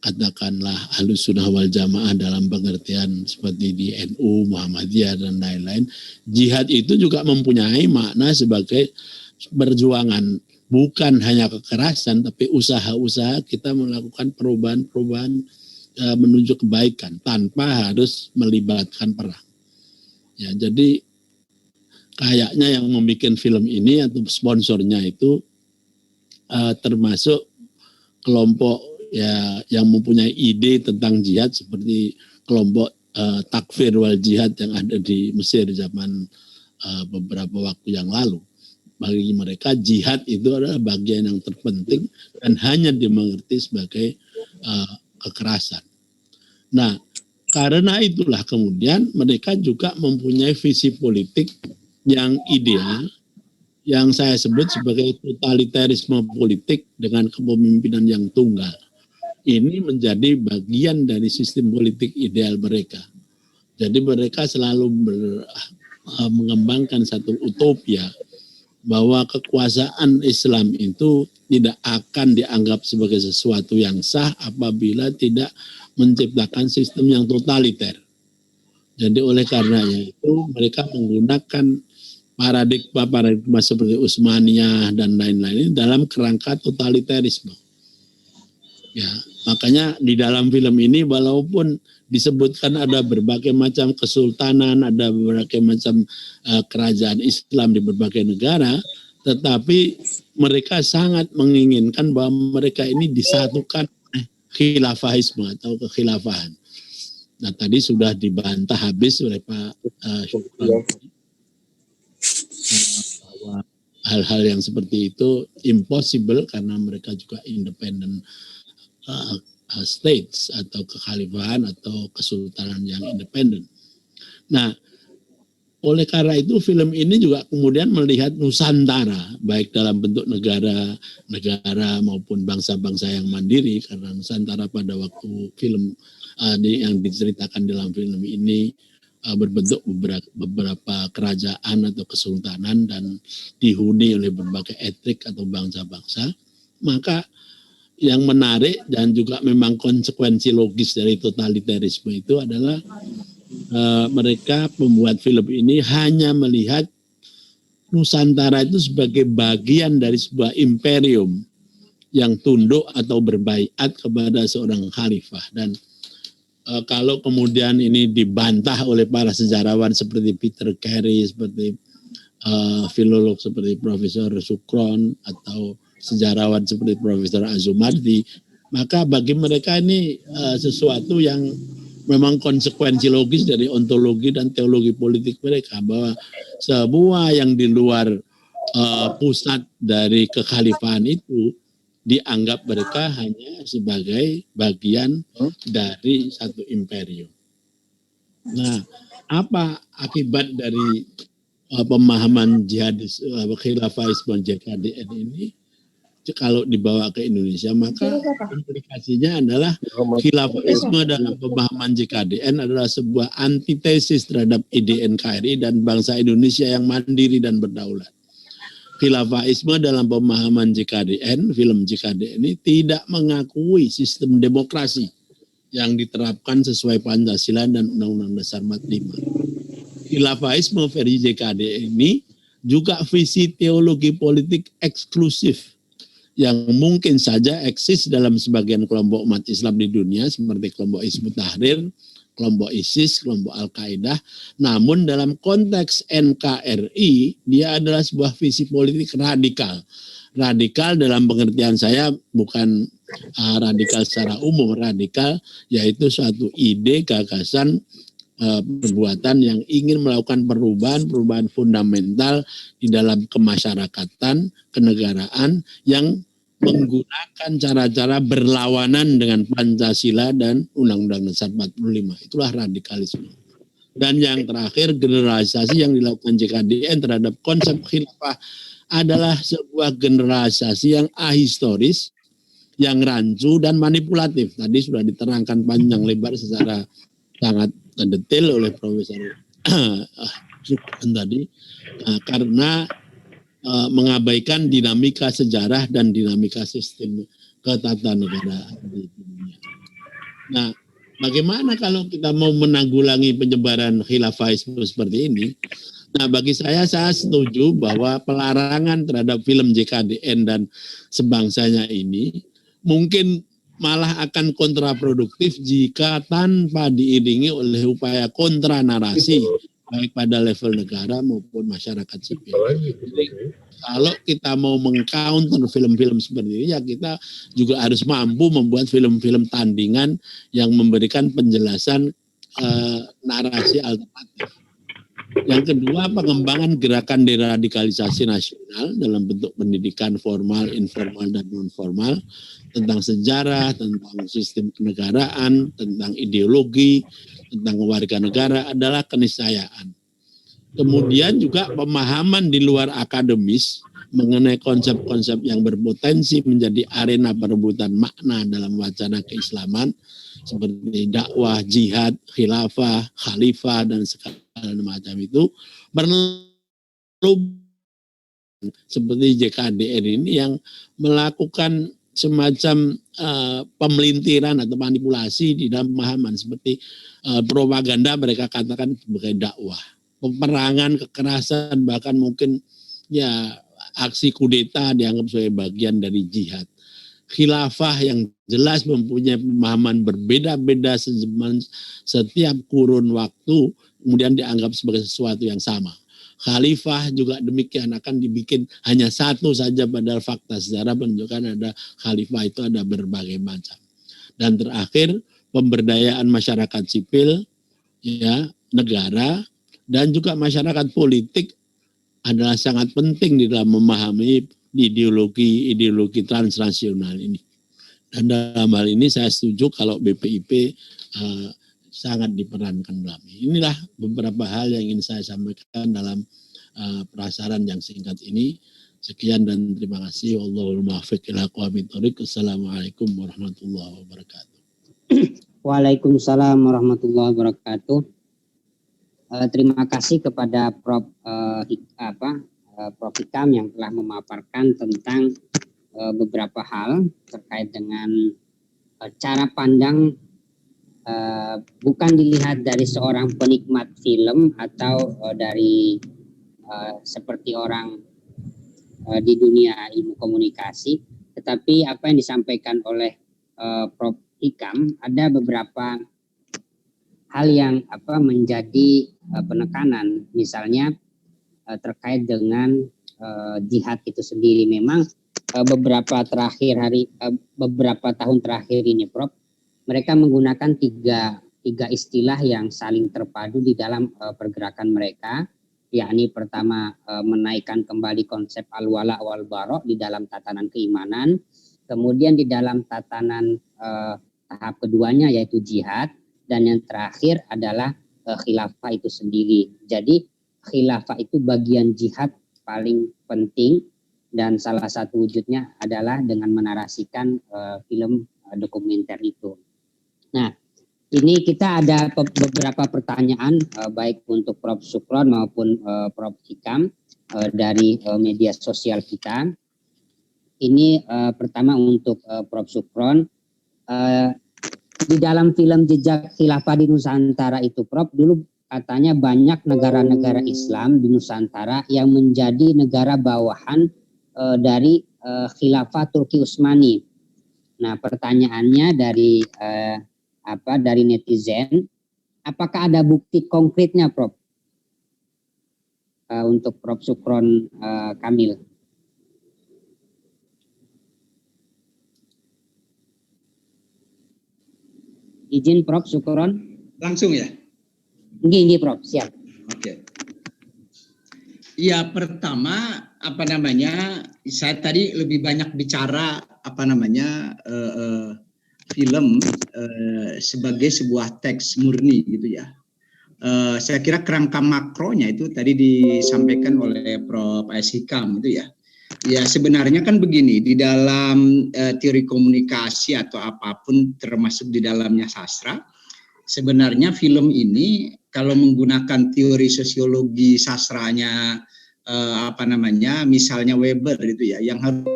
katakanlah Ahlus Sunnah wal Jamaah dalam pengertian seperti di NU, Muhammadiyah dan lain-lain, jihad itu juga mempunyai makna sebagai perjuangan, bukan hanya kekerasan tapi usaha-usaha kita melakukan perubahan-perubahan menuju kebaikan tanpa harus melibatkan perang. Ya, jadi kayaknya yang membuat film ini atau sponsornya itu termasuk kelompok ya yang mempunyai ide tentang jihad seperti kelompok Takfir wal Jihad yang ada di Mesir zaman beberapa waktu yang lalu. Bagi mereka jihad itu adalah bagian yang terpenting dan hanya dimengerti sebagai kekerasan. Nah, karena itulah kemudian mereka juga mempunyai visi politik yang ideal, yang saya sebut sebagai totalitarisme politik dengan kepemimpinan yang tunggal. Ini menjadi bagian dari sistem politik ideal mereka. Jadi mereka selalu mengembangkan satu utopia bahwa kekuasaan Islam itu tidak akan dianggap sebagai sesuatu yang sah apabila tidak menciptakan sistem yang totaliter. Jadi oleh karenanya itu mereka menggunakan paradigma seperti Utsmaniyah dan lain-lain dalam kerangka totalitarisme. Ya, makanya di dalam film ini walaupun disebutkan ada berbagai macam kesultanan, ada berbagai macam kerajaan Islam di berbagai negara, tetapi mereka sangat menginginkan bahwa mereka ini disatukan khilafahisme atau kekhilafahan. Nah, tadi sudah dibantah habis oleh Pak Syukran bahwa hal-hal yang seperti itu impossible karena mereka juga independent states atau kekhalifahan atau kesultanan yang independen. Nah, oleh karena itu film ini juga kemudian melihat Nusantara baik dalam bentuk negara maupun bangsa-bangsa yang mandiri, karena Nusantara pada waktu film yang diceritakan dalam film ini berbentuk beberapa kerajaan atau kesultanan dan dihuni oleh berbagai etnik atau bangsa-bangsa. Maka yang menarik dan juga memang konsekuensi logis dari totalitarisme itu adalah mereka pembuat film ini hanya melihat Nusantara itu sebagai bagian dari sebuah imperium yang tunduk atau berbaiat kepada seorang khalifah. Dan kalau kemudian ini dibantah oleh para sejarawan seperti Peter Carey, seperti filolog seperti Profesor Sukron, atau sejarawan seperti Profesor Azumardi, maka bagi mereka ini sesuatu yang memang konsekuensi logis dari ontologi dan teologi politik mereka, bahwa semua yang di luar pusat dari kekhalifahan itu dianggap mereka hanya sebagai bagian dari satu imperium. Nah, apa akibat dari pemahaman jihadis khilafahisme JKDN ini kalau dibawa ke Indonesia? Maka implikasinya adalah khilafahisme dalam pemahaman JKDN adalah sebuah antitesis terhadap ide NKRI dan bangsa Indonesia yang mandiri dan berdaulat. Khilafahisme dalam pemahaman JKDN, film JKDN ini tidak mengakui sistem demokrasi yang diterapkan sesuai Pancasila dan Undang-Undang Dasar 45. Khilafahisme versi JKDN ini juga visi teologi politik eksklusif yang mungkin saja eksis dalam sebagian kelompok umat Islam di dunia seperti kelompok Hizbut Tahrir, kelompok ISIS, kelompok Al-Qaeda. Namun dalam konteks NKRI, dia adalah sebuah visi politik radikal. Radikal dalam pengertian saya bukan radikal secara umum, radikal yaitu suatu ide, gagasan, perbuatan yang ingin melakukan perubahan fundamental di dalam kemasyarakatan, kenegaraan yang menggunakan cara-cara berlawanan dengan Pancasila dan Undang-Undang Dasar 45. Itulah radikalisme. Dan yang terakhir, generalisasi yang dilakukan JKDN terhadap konsep khilafah adalah sebuah generalisasi yang ahistoris, yang rancu dan manipulatif. Tadi sudah diterangkan panjang lebar secara sangat detail oleh Profesor Sukron tadi, karena mengabaikan dinamika sejarah dan dinamika sistem ketatanegaraan di dunia. Nah, bagaimana kalau kita mau menanggulangi penyebaran khilafahisme seperti ini? Nah, bagi saya setuju bahwa pelarangan terhadap film JKDN dan sebangsanya ini mungkin malah akan kontraproduktif jika tanpa diiringi oleh upaya kontra narasi baik pada level negara maupun masyarakat sipil. Jadi, kalau kita mau mengcounter film-film seperti ini, ya kita juga harus mampu membuat film-film tandingan yang memberikan penjelasan narasi alternatif. Yang kedua, pengembangan gerakan deradikalisasi nasional dalam bentuk pendidikan formal, informal, dan non-formal tentang sejarah, tentang sistem kenegaraan, tentang ideologi, tentang warga negara adalah keniscayaan. Kemudian juga pemahaman di luar akademis mengenai konsep-konsep yang berpotensi menjadi arena perebutan makna dalam wacana keislaman seperti dakwah, jihad, khilafah, khalifah, dan segala macam itu perlu seperti JKDN ini yang melakukan semacam pemelintiran atau manipulasi di dalam pemahaman seperti propaganda mereka katakan sebagai dakwah, peperangan, kekerasan, bahkan mungkin ya aksi kudeta dianggap sebagai bagian dari jihad. Khilafah yang jelas mempunyai pemahaman berbeda-beda setiap kurun waktu kemudian dianggap sebagai sesuatu yang sama. Khalifah juga demikian, akan dibikin hanya satu saja padahal fakta sejarah menunjukkan ada khalifah itu ada berbagai macam. Dan terakhir, pemberdayaan masyarakat sipil, ya, negara dan juga masyarakat politik adalah sangat penting di dalam memahami ideologi transnasional ini. Dan dalam hal ini saya setuju kalau BPIP sangat diperankan dalam ini. Inilah beberapa hal yang ingin saya sampaikan dalam prasaran yang singkat ini. Sekian dan terima kasih. Wallahul muwaffiq ila aqwamit thoriq. Assalamualaikum warahmatullahi wabarakatuh. Waalaikumsalam warahmatullahi wabarakatuh. terima kasih kepada Prof. Prof. Hikam yang telah memaparkan tentang beberapa hal terkait dengan cara pandang bukan dilihat dari seorang penikmat film atau dari seperti orang di dunia ilmu komunikasi, tetapi apa yang disampaikan oleh Prof. Hikam ada beberapa hal yang menjadi penekanan, misalnya terkait dengan jihad itu sendiri. Memang beberapa tahun terakhir ini, Prof, mereka menggunakan tiga istilah yang saling terpadu di dalam pergerakan mereka, yakni pertama menaikkan kembali konsep al-wala wal bara di dalam tatanan keimanan, kemudian di dalam tatanan tahap keduanya yaitu jihad, dan yang terakhir adalah khilafah itu sendiri. Jadi khilafah itu bagian jihad paling penting, dan salah satu wujudnya adalah dengan menarasikan film dokumenter itu. Nah, ini kita ada beberapa pertanyaan baik untuk Prof. Sukron maupun Prof. Hikam dari media sosial kita. Ini pertama untuk Prof. Sukron. Di dalam film Jejak Khilafah di Nusantara itu, Prof, dulu katanya banyak negara-negara Islam di Nusantara yang menjadi negara bawahan dari Khilafah Turki Utsmani. Nah, pertanyaannya dari netizen, apakah ada bukti konkretnya, Prof? Untuk Prof. Sukron Kamil. Izin Prof. Sukron. Langsung ya? Gini Prof, siap. Oke. Ya, pertama saya tadi lebih banyak bicara film sebagai sebuah teks murni gitu ya. Saya kira kerangka makronya itu tadi disampaikan oleh Prof. A.S. Hikam itu ya. Ya, sebenarnya kan begini, di dalam teori komunikasi atau apapun termasuk di dalamnya sastra, sebenarnya film ini kalau menggunakan teori sosiologi sastranya misalnya Weber itu ya, yang harus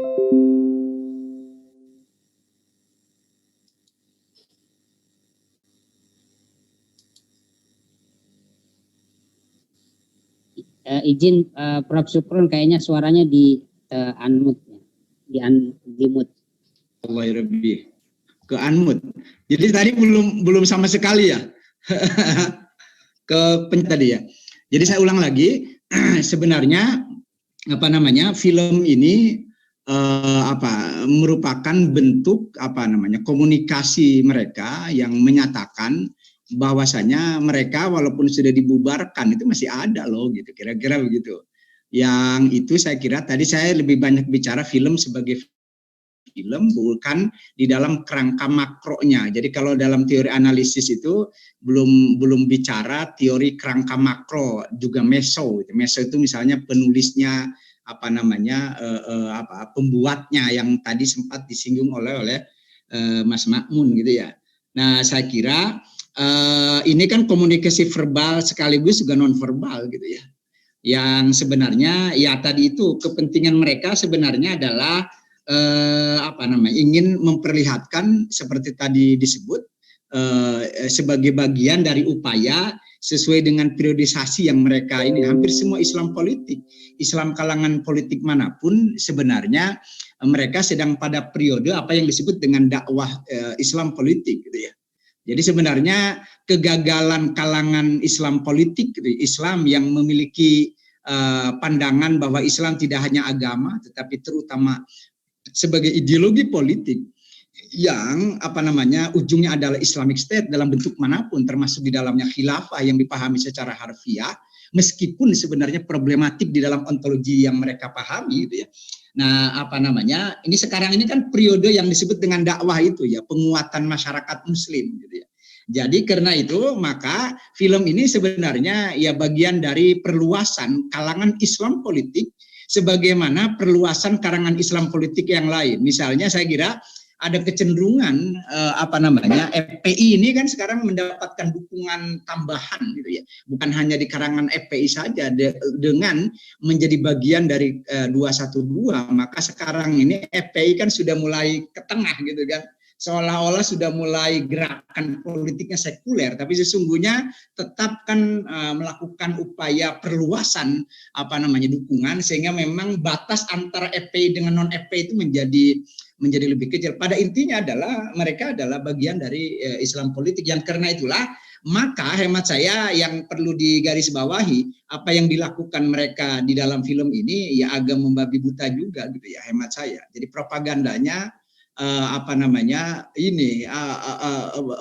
izin Prof. Sukron, kayaknya suaranya di unmute, di mute. Allah lebih ke unmute. Jadi tadi belum sama sekali ya ke tadi ya. Jadi saya ulang lagi, sebenarnya film ini merupakan bentuk komunikasi mereka yang menyatakan bahwasanya mereka walaupun sudah dibubarkan itu masih ada loh gitu, kira-kira begitu. Yang itu saya kira tadi saya lebih banyak bicara film sebagai film, bukan di dalam kerangka makronya. Jadi kalau dalam teori analisis itu belum bicara teori kerangka makro, juga meso. Meso itu misalnya penulisnya pembuatnya yang tadi sempat disinggung oleh Mas Makmun gitu ya. Nah, saya kira ini kan komunikasi verbal sekaligus juga non verbal gitu ya. Yang sebenarnya ya tadi itu kepentingan mereka sebenarnya adalah ingin memperlihatkan seperti tadi disebut sebagai bagian dari upaya sesuai dengan periodisasi yang mereka ini. Hampir semua Islam politik, Islam kalangan politik manapun sebenarnya mereka sedang pada periode apa yang disebut dengan dakwah Islam politik gitu ya. Jadi sebenarnya kegagalan kalangan Islam politik, Islam yang memiliki pandangan bahwa Islam tidak hanya agama, tetapi terutama sebagai ideologi politik yang ujungnya adalah Islamic State dalam bentuk manapun, termasuk di dalamnya khilafah yang dipahami secara harfiah, meskipun sebenarnya problematik di dalam ontologi yang mereka pahami, gitu ya. Nah, ini sekarang ini kan periode yang disebut dengan dakwah itu ya, penguatan masyarakat Muslim, gitu ya. Jadi karena itu maka film ini sebenarnya ya bagian dari perluasan kalangan Islam politik sebagaimana perluasan kalangan Islam politik yang lain. Misalnya saya kira ada kecenderungan FPI ini kan sekarang mendapatkan dukungan tambahan gitu ya, bukan hanya di kalangan FPI saja, dengan menjadi bagian dari 212, maka sekarang ini FPI kan sudah mulai ke tengah gitu kan, seolah-olah sudah mulai gerakan politiknya sekuler, tapi sesungguhnya tetap kan melakukan upaya perluasan dukungan, sehingga memang batas antara FPI dengan non FPI itu menjadi lebih kecil. Pada intinya adalah mereka adalah bagian dari Islam politik, yang karena itulah maka hemat saya yang perlu digarisbawahi, apa yang dilakukan mereka di dalam film ini ya agak membabi buta juga gitu ya, hemat saya. Jadi propagandanya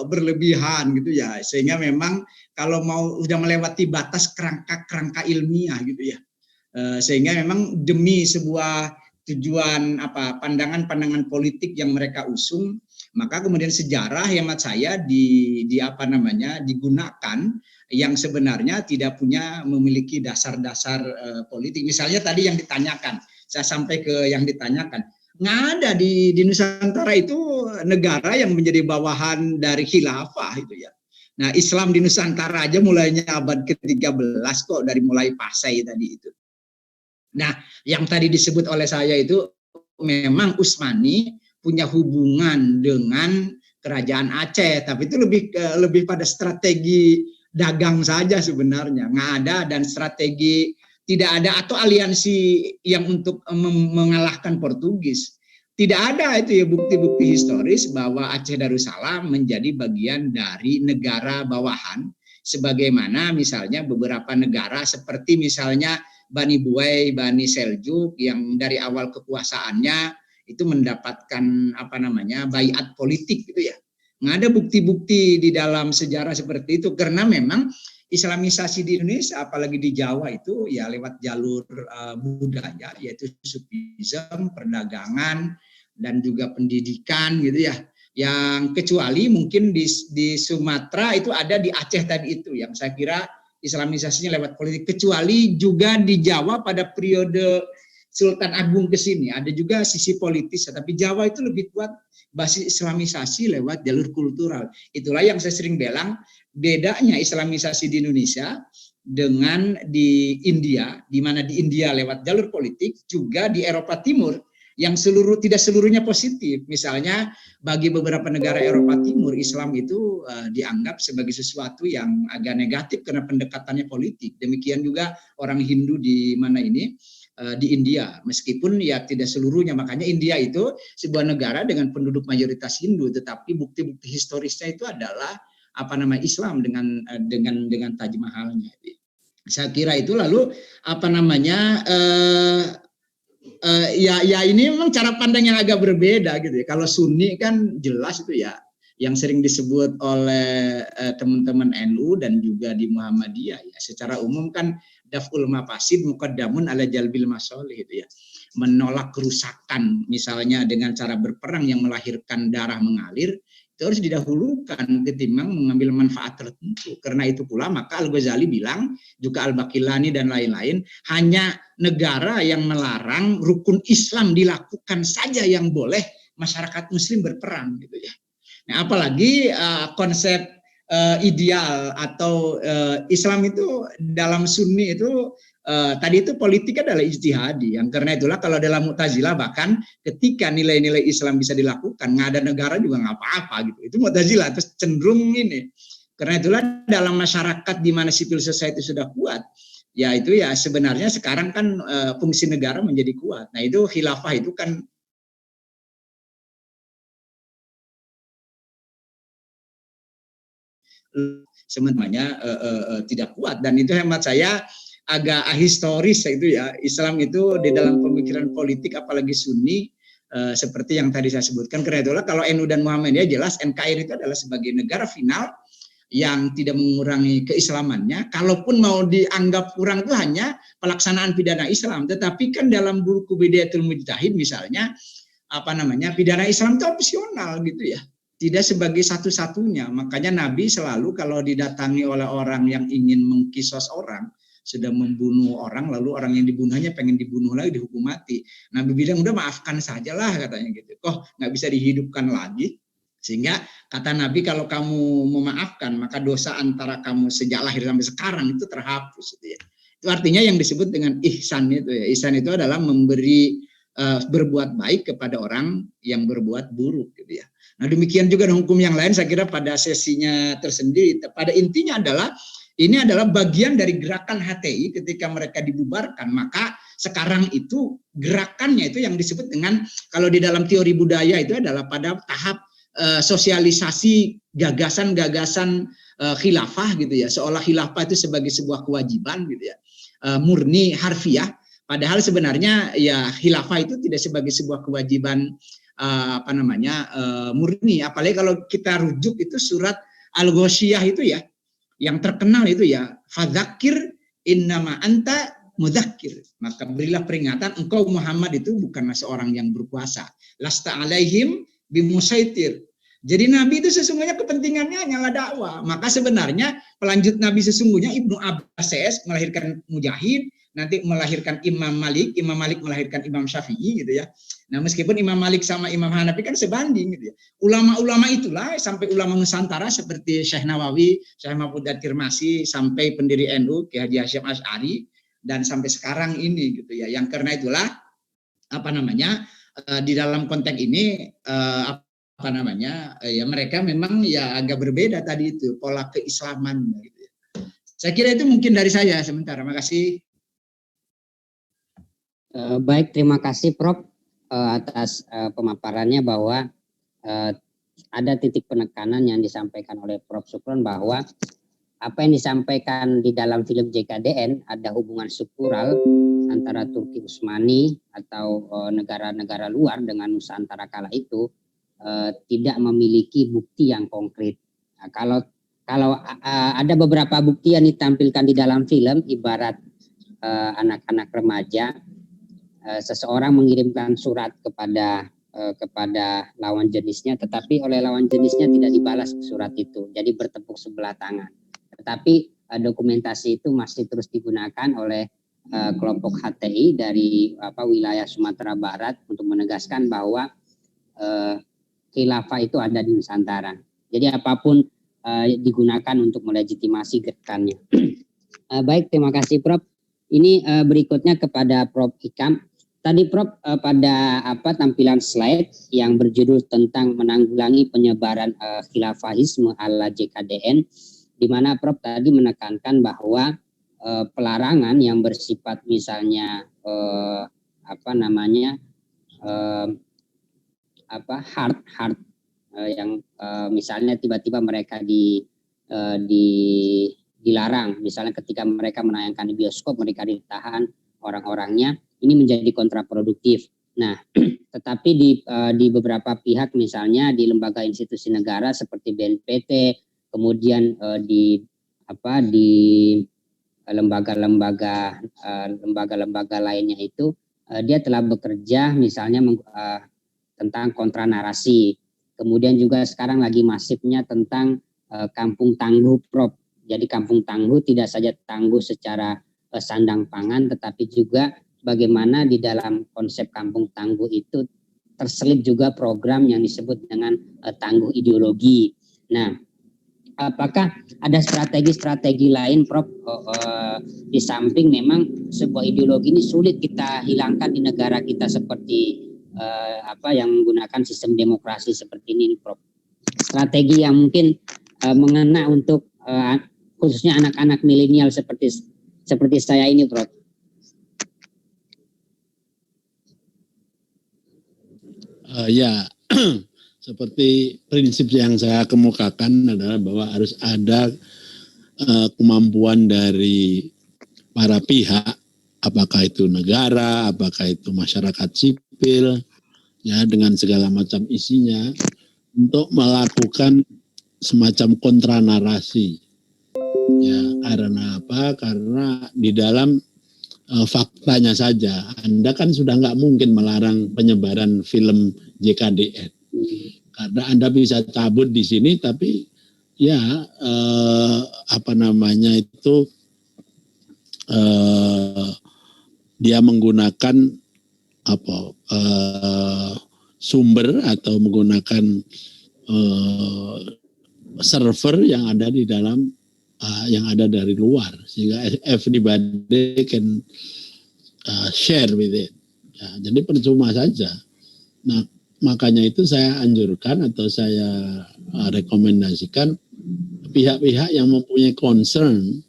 berlebihan gitu ya, sehingga memang kalau mau udah melewati batas kerangka ilmiah gitu ya, sehingga memang demi sebuah tujuan pandangan-pandangan politik yang mereka usung, maka kemudian sejarah hemat saya digunakan yang sebenarnya tidak memiliki dasar-dasar politik. Misalnya tadi yang ditanyakan, saya sampai ke yang ditanyakan, nggak ada di Nusantara itu negara yang menjadi bawahan dari khilafah itu ya. Nah, Islam di Nusantara aja mulainya abad ke-13 kok, dari mulai Pasai tadi itu. Nah, yang tadi disebut oleh saya itu memang Utsmani punya hubungan dengan kerajaan Aceh, tapi itu lebih pada strategi dagang saja sebenarnya. Nggak ada, dan strategi tidak ada, atau aliansi yang untuk mengalahkan Portugis. Tidak ada itu ya bukti-bukti historis bahwa Aceh Darussalam menjadi bagian dari negara bawahan, sebagaimana misalnya beberapa negara seperti misalnya Bani Buai, Bani Seljuk yang dari awal kekuasaannya itu mendapatkan baiat politik gitu ya. Nggak ada bukti-bukti di dalam sejarah seperti itu, karena memang Islamisasi di Indonesia, apalagi di Jawa itu ya lewat jalur budaya, yaitu sufisme, perdagangan, dan juga pendidikan gitu ya. Yang kecuali mungkin di Sumatera itu ada, di Aceh tadi itu yang saya kira Islamisasinya lewat politik, kecuali juga di Jawa pada periode Sultan Agung ke sini ada juga sisi politis, tapi Jawa itu lebih kuat basis Islamisasi lewat jalur kultural. Itulah yang saya sering bilang, bedanya Islamisasi di Indonesia dengan di India, di mana di India lewat jalur politik, juga di Eropa Timur yang tidak seluruhnya positif. Misalnya bagi beberapa negara Eropa Timur, Islam itu dianggap sebagai sesuatu yang agak negatif karena pendekatannya politik. Demikian juga orang Hindu di India, meskipun ya tidak seluruhnya. Makanya India itu sebuah negara dengan penduduk mayoritas Hindu, tetapi bukti-bukti historisnya itu adalah Islam dengan Taj Mahalnya. Saya kira itu. Lalu ini memang cara pandang yang agak berbeda gitu ya. Kalau Sunni kan jelas itu ya, yang sering disebut oleh teman-teman NU dan juga di Muhammadiyah ya, secara umum kan daf'ul mafasid muqaddamun ala jalbil masolih itu ya. Menolak kerusakan misalnya dengan cara berperang yang melahirkan darah mengalir, itu harus didahulukan ketimbang mengambil manfaat tertentu. Karena itu pula maka Al-Ghazali bilang, juga Al-Baqillani dan lain-lain, hanya negara yang melarang rukun Islam dilakukan saja yang boleh masyarakat Muslim berperang gitu ya. Nah, apalagi konsep ideal atau Islam itu dalam Sunni itu tadi itu politik adalah ijtihadi, yang karena itulah kalau dalam Mu'tazilah bahkan ketika nilai-nilai Islam bisa dilakukan nggak ada negara juga nggak apa-apa gitu. Itu Mu'tazilah, terus cenderung ini. Karena itulah dalam masyarakat di mana civil society sudah kuat, ya itu ya sebenarnya sekarang kan fungsi negara menjadi kuat. Nah itu khilafah itu kan sebenarnya tidak kuat, dan itu hemat saya agak ahistoris itu ya. Islam itu di dalam pemikiran politik apalagi Sunni seperti yang tadi saya sebutkan. Karena itulah kalau NU dan Muhammadiyah jelas NKRI itu adalah sebagai negara final yang tidak mengurangi keislamannya. Kalaupun mau dianggap kurang itu hanya pelaksanaan pidana Islam, tetapi kan dalam buku Bidayatul Mujtahid misalnya pidana Islam itu opsional gitu ya, tidak sebagai satu-satunya. Makanya Nabi selalu kalau didatangi oleh orang yang ingin mengkisos orang, sudah membunuh orang, lalu orang yang dibunuhnya pengen dibunuh lagi, dihukum mati. Nabi bilang udah maafkan sajalah katanya gitu. Kok nggak bisa dihidupkan lagi? Sehingga kata Nabi kalau kamu memaafkan maka dosa antara kamu sejak lahir sampai sekarang itu terhapus gitu ya. Itu artinya yang disebut dengan ihsan itu ya. Ihsan itu adalah memberi berbuat baik kepada orang yang berbuat buruk gitu ya. Nah demikian juga hukum yang lain saya kira pada sesinya tersendiri. Pada intinya adalah ini adalah bagian dari gerakan HTI ketika mereka dibubarkan. Maka sekarang itu gerakannya itu yang disebut dengan kalau di dalam teori budaya itu adalah pada tahap sosialisasi gagasan-gagasan khilafah gitu ya. Seolah khilafah itu sebagai sebuah kewajiban gitu ya. Murni harfiah. Padahal sebenarnya ya khilafah itu tidak sebagai sebuah kewajiban murni. Apalagi kalau kita rujuk itu surat Al-Ghoshiyah itu ya. Yang terkenal itu ya, fadzakir innama anta mudzakir. Maka berilah peringatan, engkau Muhammad itu bukanlah seorang yang berkuasa. Lasta alaihim bimusaitir. Jadi Nabi itu sesungguhnya kepentingannya hanyalah dakwah. Maka sebenarnya pelanjut Nabi sesungguhnya Ibnu Abbas melahirkan Mujahid, nanti melahirkan Imam Malik melahirkan Imam Syafi'i gitu ya. Nah meskipun Imam Malik sama Imam Hanafi kan sebanding gitu ya. Ulama-ulama itulah sampai ulama Nusantara seperti Syekh Nawawi, Syekh Mahfud At-Tirmasi, sampai pendiri NU Kiai Haji Hasyim Asy'ari dan sampai sekarang ini gitu ya. Yang karena itulah di dalam konteks ini ya mereka memang ya agak berbeda tadi itu pola keislaman gitu ya. Saya kira itu mungkin dari saya sementara. Makasih. Baik, terima kasih Prof atas pemaparannya bahwa ada titik penekanan yang disampaikan oleh Prof Supron bahwa apa yang disampaikan di dalam film JKDN ada hubungan struktural antara Turki Utsmani atau negara-negara luar dengan Nusantara kala itu tidak memiliki bukti yang konkret. Nah, kalau ada beberapa bukti yang ditampilkan di dalam film, ibarat anak-anak remaja, seseorang mengirimkan surat kepada lawan jenisnya, tetapi oleh lawan jenisnya tidak dibalas surat itu, jadi bertepuk sebelah tangan. Tetapi dokumentasi itu masih terus digunakan oleh kelompok HTI dari wilayah Sumatera Barat untuk menegaskan bahwa khilafah itu ada di Nusantara. Jadi apapun digunakan untuk melegitimasi gerakannya. Baik, terima kasih Prof. Ini berikutnya kepada Prof Hikam. Tadi Prof pada tampilan slide yang berjudul tentang menanggulangi penyebaran khilafahisme ala JKDN, di mana Prof tadi menekankan bahwa pelarangan yang bersifat misalnya hard yang misalnya tiba-tiba mereka dilarang, misalnya ketika mereka menayangkan di bioskop mereka ditahan orang-orangnya, ini menjadi kontraproduktif. Nah, tetapi di beberapa pihak misalnya di lembaga institusi negara seperti BNPT, kemudian di lembaga-lembaga lainnya itu dia telah bekerja misalnya tentang kontra narasi. Kemudian juga sekarang lagi masifnya tentang kampung tangguh Prof. Jadi kampung tangguh tidak saja tangguh secara sandang pangan, tetapi juga bagaimana di dalam konsep kampung tangguh itu terselip juga program yang disebut dengan tangguh ideologi. Nah, apakah ada strategi-strategi lain Prof di samping memang sebuah ideologi ini sulit kita hilangkan di negara kita seperti yang menggunakan sistem demokrasi seperti ini Prof. Strategi yang mungkin mengena untuk khususnya anak-anak milenial seperti saya ini Prof. Ya, seperti prinsip yang saya kemukakan adalah bahwa harus ada kemampuan dari para pihak, apakah itu negara, apakah itu masyarakat sipil, ya dengan segala macam isinya, untuk melakukan semacam kontra narasi. Ya, karena apa? Karena di dalam faktanya saja, Anda kan sudah nggak mungkin melarang penyebaran film JKDN. Karena Anda bisa cabut di sini, tapi ya dia menggunakan sumber atau menggunakan server yang ada di dalam yang ada dari luar, sehingga everybody can share with it. Ya, jadi percuma saja. Nah, makanya itu saya anjurkan atau saya rekomendasikan pihak-pihak yang mempunyai concern,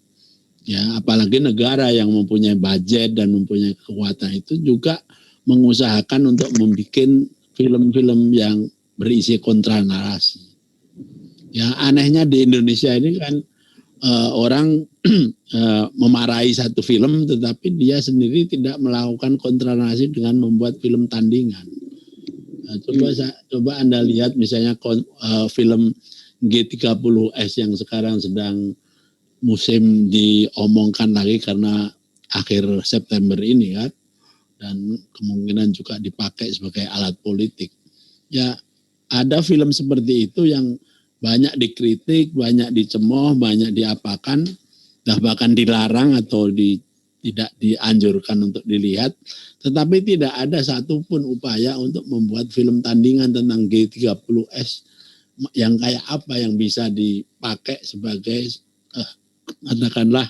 ya, apalagi negara yang mempunyai budget dan mempunyai kekuatan itu juga mengusahakan untuk membuat film-film yang berisi kontra narasi. Ya, anehnya di Indonesia ini kan orang memarahi satu film, tetapi dia sendiri tidak melakukan kontra narasi dengan membuat film tandingan. Nah, coba Anda lihat misalnya film G30S yang sekarang sedang musim diomongkan lagi karena akhir September ini kan, dan kemungkinan juga dipakai sebagai alat politik. Ya, ada film seperti itu yang banyak dikritik, banyak dicemooh, banyak diapakan, bahkan dilarang atau tidak dianjurkan untuk dilihat, tetapi tidak ada satupun upaya untuk membuat film tandingan tentang G30S yang kayak apa yang bisa dipakai sebagai katakanlah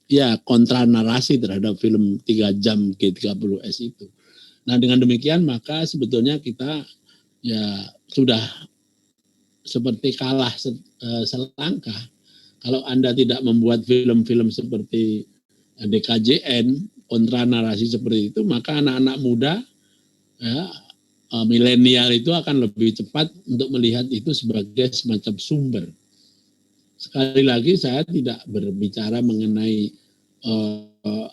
ya kontra narasi terhadap film 3 jam G30S itu. Nah, dengan demikian maka sebetulnya kita ya sudah seperti kalah selangkah. Kalau Anda tidak membuat film-film seperti DKJN, kontra narasi seperti itu, maka anak-anak muda, ya, milenial itu akan lebih cepat untuk melihat itu sebagai semacam sumber. Sekali lagi saya tidak berbicara mengenai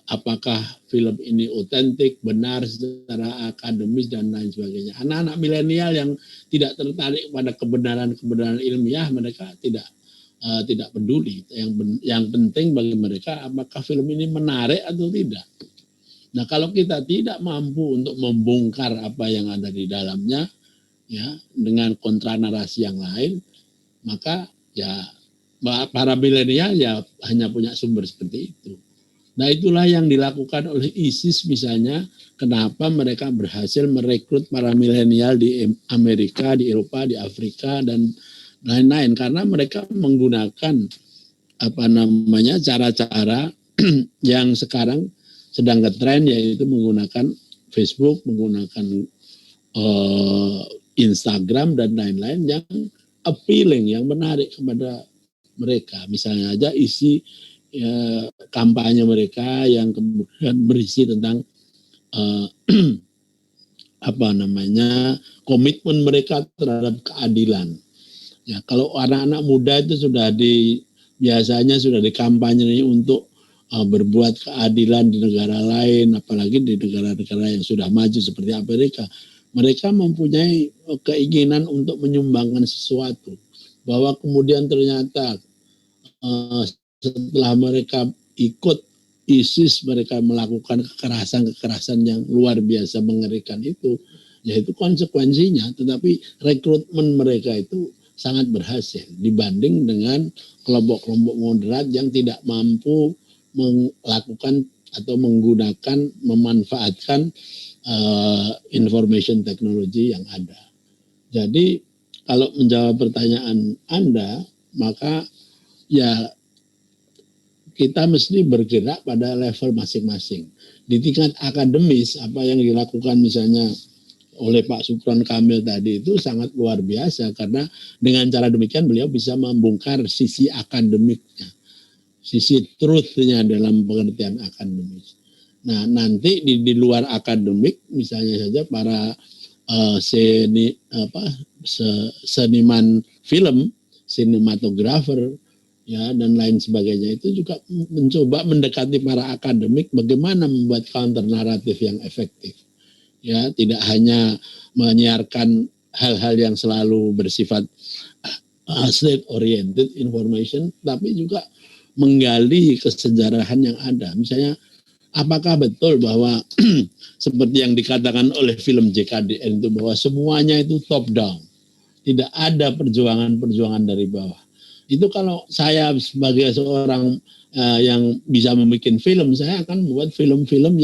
apakah film ini otentik, benar secara akademis dan lain sebagainya. Anak-anak milenial yang tidak tertarik pada kebenaran-kebenaran ilmiah, mereka tidak peduli. Yang penting bagi mereka apakah film ini menarik atau tidak. Nah, kalau kita tidak mampu untuk membongkar apa yang ada di dalamnya, ya, dengan kontra narasi yang lain, maka ya para milenial ya hanya punya sumber seperti itu. Nah, itulah yang dilakukan oleh ISIS misalnya, kenapa mereka berhasil merekrut para milenial di Amerika, di Eropa, di Afrika, dan lain-lain. Karena mereka menggunakan cara-cara yang sekarang sedang ngetren, yaitu menggunakan Facebook, menggunakan Instagram, dan lain-lain yang appealing, yang menarik kepada mereka. Misalnya aja isi kampanye mereka yang kemudian berisi tentang komitmen mereka terhadap keadilan. Ya, kalau anak-anak muda itu biasanya sudah dikampanye untuk berbuat keadilan di negara lain, apalagi di negara-negara yang sudah maju seperti Amerika. Mereka mempunyai keinginan untuk menyumbangkan sesuatu, bahwa kemudian ternyata setelah mereka ikut ISIS, mereka melakukan kekerasan yang luar biasa mengerikan itu, yaitu konsekuensinya. Tetapi rekrutmen mereka itu sangat berhasil dibanding dengan kelompok-kelompok moderat yang tidak mampu melakukan atau memanfaatkan information technology yang ada. Jadi kalau menjawab pertanyaan Anda, maka ya kita mesti bergerak pada level masing-masing. Di tingkat akademis, apa yang dilakukan misalnya oleh Pak Supron Kamil tadi itu sangat luar biasa, karena dengan cara demikian beliau bisa membongkar sisi akademiknya, sisi truth-nya dalam pengertian akademis. Nah, nanti di luar akademik, misalnya saja para seniman film, sinematografer, ya, dan lain sebagainya, itu juga mencoba mendekati para akademik bagaimana membuat counter naratif yang efektif. Ya, tidak hanya menyiarkan hal-hal yang selalu bersifat state oriented information, tapi juga menggali kesejarahan yang ada. Misalnya, apakah betul bahwa seperti yang dikatakan oleh film JKDN itu, bahwa semuanya itu top down, tidak ada perjuangan-perjuangan dari bawah. Itu kalau saya sebagai seorang yang bisa membuat film, saya akan membuat film-film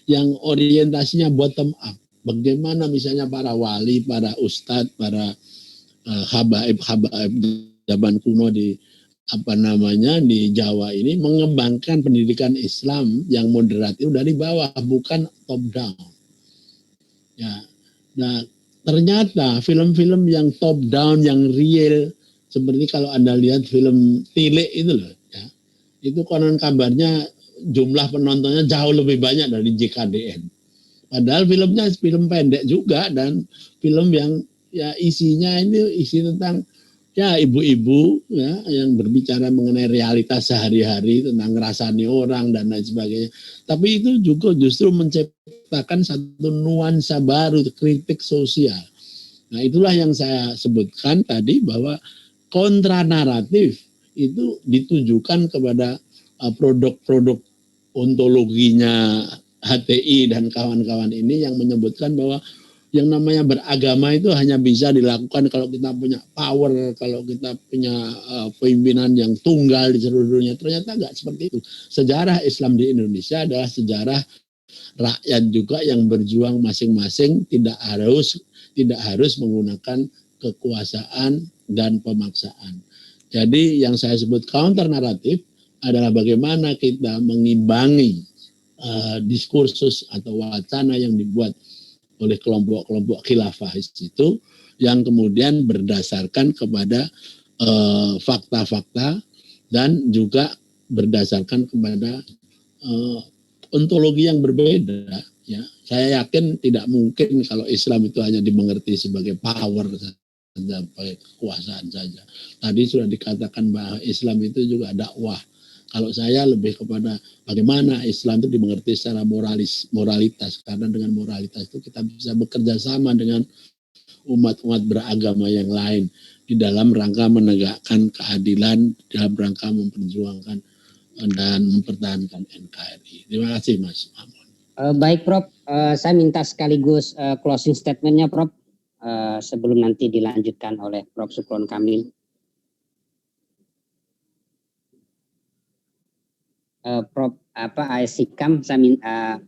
yang orientasinya bottom up. Bagaimana misalnya para wali, para ustadz, para habaib-habaib zaman kuno di di Jawa ini mengembangkan pendidikan Islam yang moderat itu dari bawah, bukan top down. Ya. Nah, ternyata film-film yang top down, yang real, seperti kalau Anda lihat film Tilik itu loh, ya, itu konon kabarnya jumlah penontonnya jauh lebih banyak dari JKDN. Padahal filmnya film pendek juga, dan film yang ya isinya ini isi tentang ya ibu-ibu ya yang berbicara mengenai realitas sehari-hari, tentang ngerasani orang dan lain sebagainya. Tapi itu juga justru menciptakan satu nuansa baru, kritik sosial. Nah, itulah yang saya sebutkan tadi, bahwa kontra naratif itu ditujukan kepada produk-produk ontologinya HTI dan kawan-kawan ini yang menyebutkan bahwa yang namanya beragama itu hanya bisa dilakukan kalau kita punya power, kalau kita punya pimpinan yang tunggal di seluruh dunia. Ternyata enggak seperti itu. Sejarah Islam di Indonesia adalah sejarah rakyat juga yang berjuang masing-masing, tidak harus menggunakan kekuasaan dan pemaksaan. Jadi yang saya sebut counter naratif adalah bagaimana kita mengimbangi diskursus atau wacana yang dibuat oleh kelompok-kelompok khilafahis itu, yang kemudian berdasarkan kepada fakta-fakta dan juga berdasarkan kepada ontologi yang berbeda. Ya, saya yakin tidak mungkin kalau Islam itu hanya dimengerti sebagai power saja, sebagai kekuasaan saja. Tadi sudah dikatakan bahwa Islam itu juga dakwah. Kalau saya lebih kepada bagaimana Islam itu dimengerti secara moralitas, karena dengan moralitas itu kita bisa bekerja sama dengan umat-umat beragama yang lain di dalam rangka menegakkan keadilan, dalam rangka memperjuangkan dan mempertahankan NKRI. Terima kasih Mas Mamun. Baik Prof, saya minta sekaligus closing statementnya Prof, sebelum nanti dilanjutkan oleh Prof Supron Kamil. Prof Aisyikam, saya minta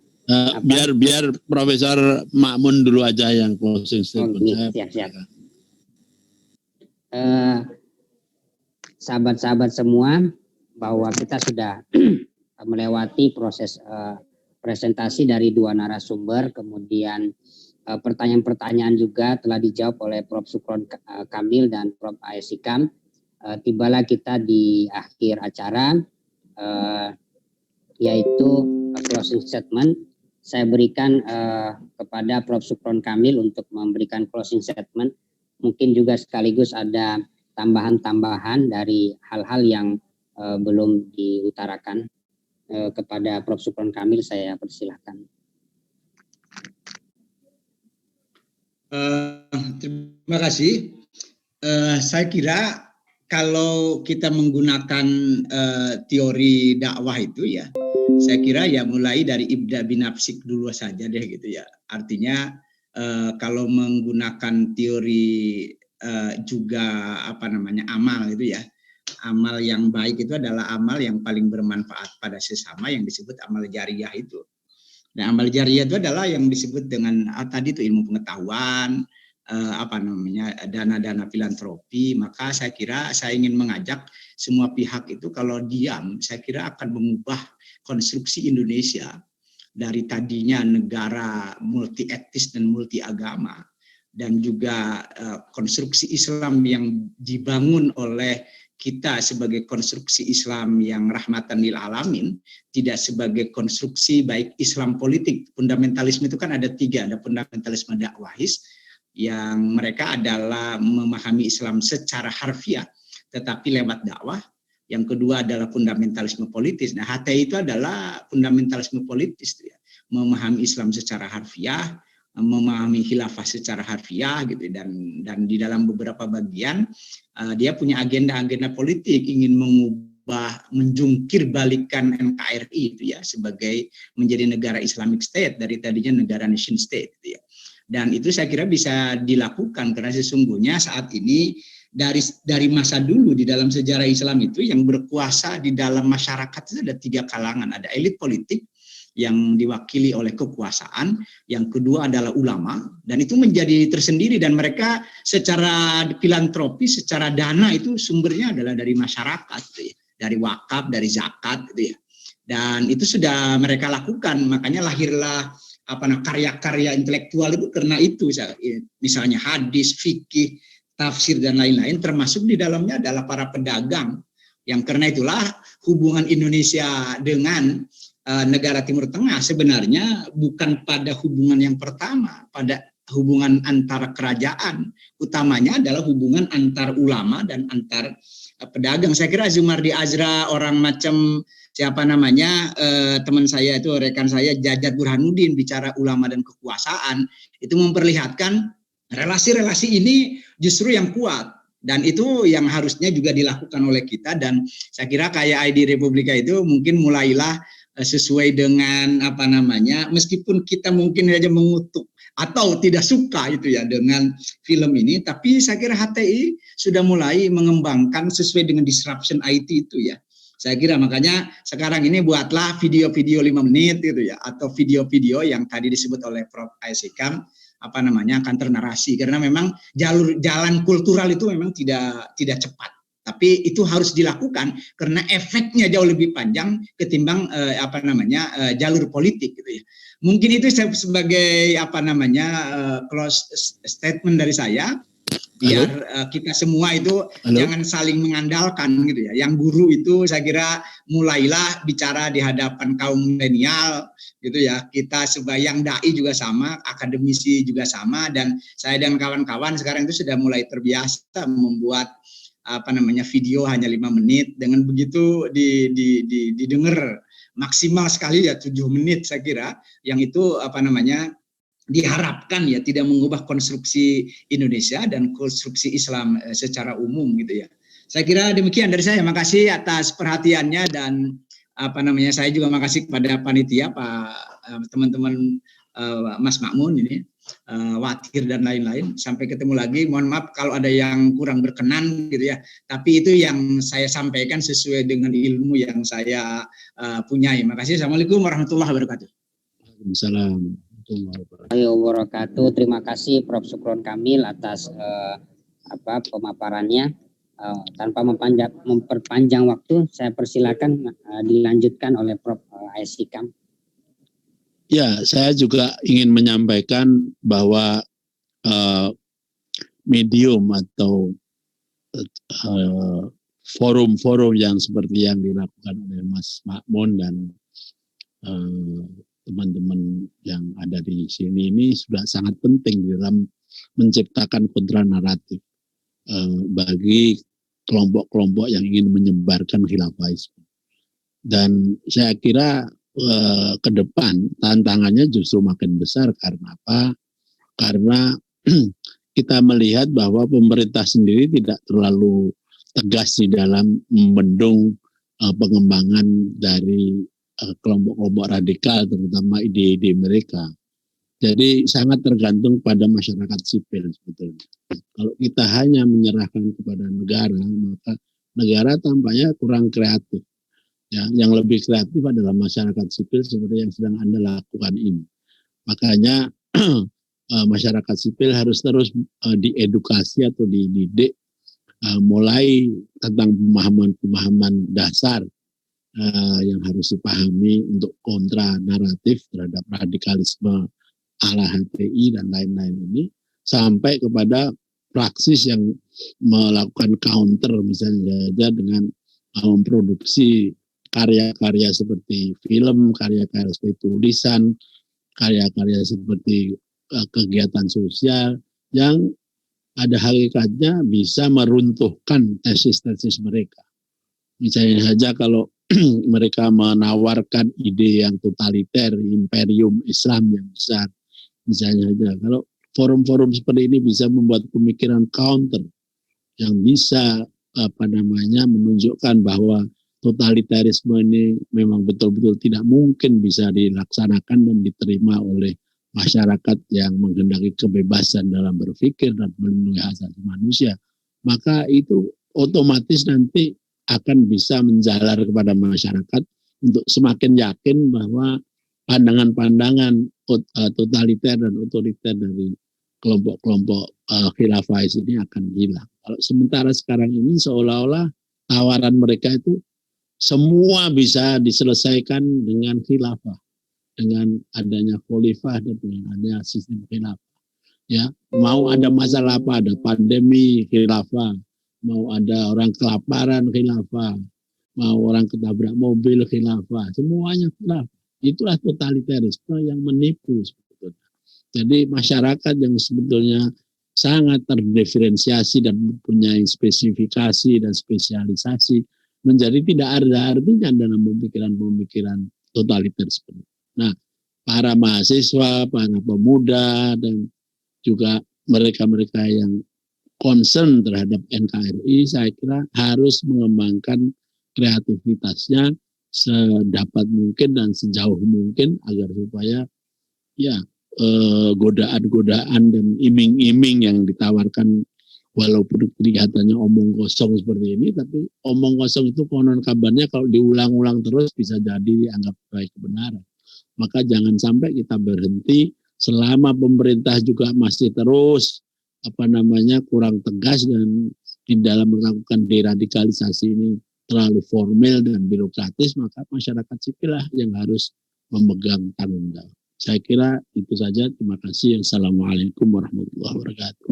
biar Profesor Makmun dulu aja yang closing statement. Siap. Sahabat-sahabat semua, bahwa kita sudah melewati proses presentasi dari dua narasumber, kemudian pertanyaan-pertanyaan juga telah dijawab oleh Prof Supron Kamil dan Prof Aisyikam. Tibalah kita di akhir acara, yaitu closing statement. Saya berikan kepada Prof Supron Kamil untuk memberikan closing statement. Mungkin juga sekaligus ada tambahan-tambahan dari hal-hal yang belum diutarakan. Kepada Prof Supron Kamil saya persilahkan. Terima kasih. Saya kira kalau kita menggunakan teori dakwah itu ya, saya kira ya mulai dari ibda binafsik dulu saja deh gitu ya. Artinya kalau menggunakan teori juga amal itu ya, amal yang baik itu adalah amal yang paling bermanfaat pada sesama, yang disebut amal jariah itu. Nah, amal jariah itu adalah yang disebut dengan tadi itu ilmu pengetahuan, dana-dana filantropi. Maka saya kira saya ingin mengajak semua pihak itu, kalau diam, saya kira akan mengubah konstruksi Indonesia dari tadinya negara multi etnis dan multi agama, dan juga konstruksi Islam yang dibangun oleh kita sebagai konstruksi Islam yang rahmatan lil alamin, tidak sebagai konstruksi baik Islam politik. Fundamentalisme itu kan ada tiga, ada fundamentalisme dakwahis yang mereka adalah memahami Islam secara harfiah tetapi lewat dakwah. Yang kedua adalah fundamentalisme politis. Nah, HTI itu adalah fundamentalisme politis, ya, memahami Islam secara harfiah, memahami khilafah secara harfiah gitu, dan di dalam beberapa bagian dia punya agenda-agenda politik, ingin mengubah, menjungkir balikan NKRI itu ya sebagai menjadi negara Islamic State dari tadinya negara nation state gitu ya. Dan itu saya kira bisa dilakukan karena sesungguhnya saat ini dari masa dulu di dalam sejarah Islam itu yang berkuasa di dalam masyarakat itu ada 3 kalangan. Ada elit politik yang diwakili oleh kekuasaan, yang kedua adalah ulama, dan itu menjadi tersendiri, dan mereka secara filantropis, secara dana itu sumbernya adalah dari masyarakat, gitu ya, dari wakaf, dari zakat, gitu ya. Dan itu sudah mereka lakukan, makanya lahirlah karya-karya intelektual itu karena itu, misalnya hadis, fikih, tafsir dan lain-lain, termasuk di dalamnya adalah para pedagang, yang karena itulah hubungan Indonesia dengan negara Timur Tengah sebenarnya bukan pada hubungan yang pertama, pada hubungan antar kerajaan, utamanya adalah hubungan antar ulama dan antar pedagang. Saya kira Zumardi Azra, orang macam siapa namanya, teman saya itu, rekan saya Jajat Burhanuddin, bicara ulama dan kekuasaan, itu memperlihatkan relasi-relasi ini justru yang kuat. Dan itu yang harusnya juga dilakukan oleh kita, dan saya kira kayak ID Republika itu mungkin mulailah sesuai dengan meskipun kita mungkin saja mengutuk atau tidak suka itu ya dengan film ini, tapi saya kira HTI sudah mulai mengembangkan sesuai dengan disruption IT itu ya. Saya kira makanya sekarang ini buatlah video-video 5 menit gitu ya, atau video-video yang tadi disebut oleh Prof. Aisyikam counter narasi, karena memang jalan kultural itu memang tidak cepat. Tapi itu harus dilakukan karena efeknya jauh lebih panjang ketimbang jalur politik gitu ya. Mungkin itu sebagai close statement dari saya, biar kita semua itu jangan saling mengandalkan gitu ya. Yang guru itu saya kira mulailah bicara di hadapan kaum milenial gitu ya. Kita sebayang dai juga sama, akademisi juga sama, dan saya dan kawan-kawan sekarang itu sudah mulai terbiasa membuat video hanya 5 menit, dengan begitu didengar maksimal sekali ya 7 menit saya kira, yang itu diharapkan ya tidak mengubah konstruksi Indonesia dan konstruksi Islam secara umum gitu ya. Saya kira demikian dari saya. Makasih atas perhatiannya, dan saya juga makasih kepada panitia, Pak teman-teman Mas Makmun ini, Watir dan lain-lain. Sampai ketemu lagi. Mohon maaf kalau ada yang kurang berkenan gitu ya. Tapi itu yang saya sampaikan sesuai dengan ilmu yang saya punyai. Makasih. Assalamualaikum warahmatullahi wabarakatuh. Waalaikumsalam warahmatullahi wabarakatuh. Terima kasih Prof. Sukron Kamil atas pemaparannya. Tanpa memperpanjang waktu, saya persilakan dilanjutkan oleh Prof. Aisyikam. Ya, saya juga ingin menyampaikan bahwa medium atau forum-forum yang seperti yang dilakukan oleh Mas Makmun dan teman-teman yang ada di sini ini sudah sangat penting dalam menciptakan kontra naratif bagi kelompok-kelompok yang ingin menyebarkan khilafahisme. Dan saya kira ke depan tantangannya justru makin besar. Karena apa? Karena kita melihat bahwa pemerintah sendiri tidak terlalu tegas di dalam membendung pengembangan dari kelompok-kelompok radikal, terutama ide-ide mereka. Jadi sangat tergantung pada masyarakat sipil sebetulnya. Kalau kita hanya menyerahkan kepada negara, maka negara tampaknya kurang kreatif. Ya, yang lebih kreatif adalah masyarakat sipil seperti yang sedang Anda lakukan ini. Makanya masyarakat sipil harus terus diedukasi atau dididik mulai tentang pemahaman-pemahaman dasar yang harus dipahami untuk kontra naratif terhadap radikalisme ala HTI dan lain-lain ini, sampai kepada praksis yang melakukan counter misalnya saja dengan memproduksi karya-karya seperti film, karya-karya seperti tulisan, karya-karya seperti kegiatan sosial yang ada hakikatnya bisa meruntuhkan tesis-tesis mereka. Misalnya saja kalau mereka menawarkan ide yang totaliter, imperium Islam yang besar, misalnya saja kalau forum-forum seperti ini bisa membuat pemikiran counter yang bisa menunjukkan bahwa totalitarisme ini memang betul-betul tidak mungkin bisa dilaksanakan dan diterima oleh masyarakat yang menghendaki kebebasan dalam berpikir dan melindungi hak asasi manusia. maka itu otomatis nanti akan bisa menjalar kepada masyarakat untuk semakin yakin bahwa pandangan-pandangan totaliter dan otoriter dari kelompok-kelompok khilafah ini akan hilang. Kalau sementara sekarang ini seolah-olah tawaran mereka itu semua bisa diselesaikan dengan khilafah, dengan adanya khalifah dan dengan adanya sistem khilafah. Ya, mau ada masalah apa, ada pandemi khilafah, mau ada orang kelaparan khilafah, mau orang ketabrak mobil khilafah, semuanya khilafah. Itulah totalitarisme yang menipu sebetulnya. Jadi masyarakat yang sebetulnya sangat terdiferensiasi dan mempunyai spesifikasi dan spesialisasi menjadi tidak ada artinya dalam pemikiran-pemikiran totaliter seperti itu. Nah, para mahasiswa, para pemuda, dan juga mereka-mereka yang concern terhadap NKRI, saya kira harus mengembangkan kreativitasnya sedapat mungkin dan sejauh mungkin agar supaya ya godaan-godaan dan iming-iming yang ditawarkan walaupun kelihatannya omong kosong seperti ini, tapi omong kosong itu konon kabarnya kalau diulang-ulang terus bisa jadi dianggap sebagai kebenaran. Maka jangan sampai kita berhenti selama pemerintah juga masih terus kurang tegas dan di dalam melakukan deradikalisasi ini terlalu formal dan birokratis, maka masyarakat sipil lah yang harus memegang tanggung jawab. Saya kira itu saja. Terima kasih. Assalamualaikum warahmatullahi wabarakatuh.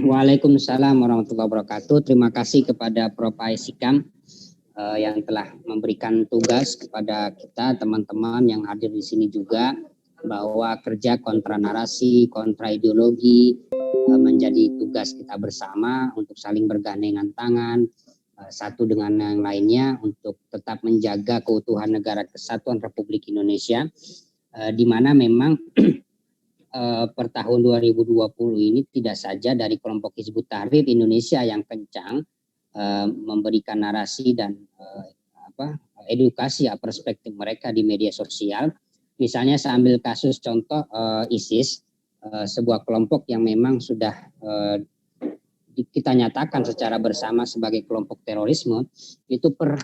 Waalaikumsalam warahmatullahi wabarakatuh. Terima kasih kepada Prof. Aisyikam yang telah memberikan tugas kepada kita teman-teman yang hadir di sini juga, bahwa kerja kontra narasi, kontra ideologi menjadi tugas kita bersama untuk saling bergandengan tangan satu dengan yang lainnya untuk tetap menjaga keutuhan negara kesatuan Republik Indonesia, di mana memang per tahun 2020 ini tidak saja dari kelompok Hizbut Tahrir Indonesia yang kencang memberikan narasi dan edukasi perspektif mereka di media sosial. Misalnya saya ambil kasus contoh ISIS, sebuah kelompok yang memang sudah kita nyatakan secara bersama sebagai kelompok terorisme, itu per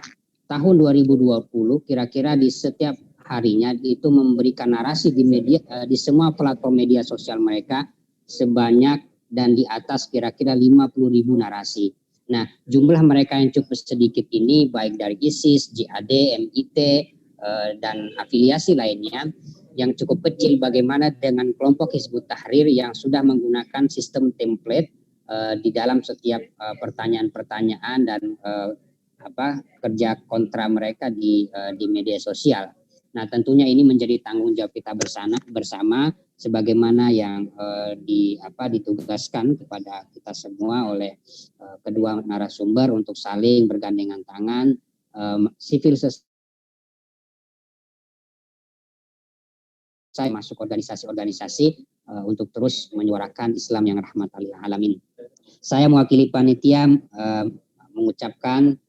tahun 2020 kira-kira di setiap harinya itu memberikan narasi di media, di semua platform media sosial mereka sebanyak dan di atas kira-kira 50.000 narasi. Nah, jumlah mereka yang cukup sedikit ini baik dari ISIS, JAD, MIT, dan afiliasi lainnya yang cukup kecil, bagaimana dengan kelompok Hizbut Tahrir yang sudah menggunakan sistem template di dalam setiap pertanyaan-pertanyaan dan kerja kontra mereka di media sosial. Nah, tentunya ini menjadi tanggung jawab kita bersama sebagaimana yang ditugaskan kepada kita semua oleh kedua narasumber untuk saling bergandengan tangan, civil society masuk organisasi-organisasi untuk terus menyuarakan Islam yang rahmat lil alamin. Saya mewakili panitia mengucapkan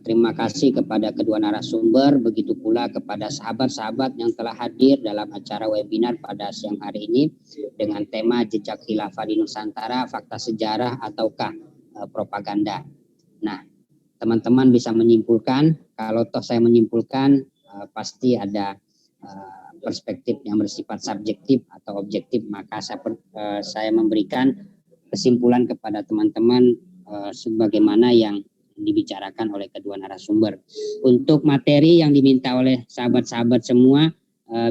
terima kasih kepada kedua narasumber, begitu pula kepada sahabat-sahabat yang telah hadir dalam acara webinar pada siang hari ini dengan tema Jejak Khilafah di Nusantara, Fakta Sejarah ataukah Propaganda. Nah, teman-teman bisa menyimpulkan, kalau toh saya menyimpulkan pasti ada perspektif yang bersifat subjektif atau objektif, maka saya memberikan kesimpulan kepada teman-teman sebagaimana yang dibicarakan oleh kedua narasumber. Untuk materi yang diminta oleh sahabat-sahabat semua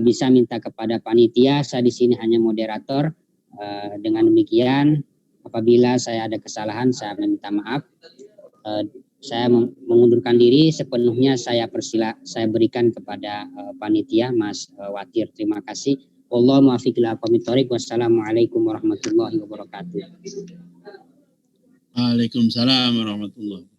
bisa minta kepada panitia. Saya di sini hanya moderator. Dengan demikian, apabila saya ada kesalahan, saya meminta maaf. Saya mengundurkan diri sepenuhnya. Saya berikan kepada panitia, Mas Watir. Terima kasih. Wallahu muwaffiq ila aqwamit thoriq. Wassalamualaikum warahmatullahi wabarakatuh. Waalaikumsalam warahmatullahi wabarakatuh.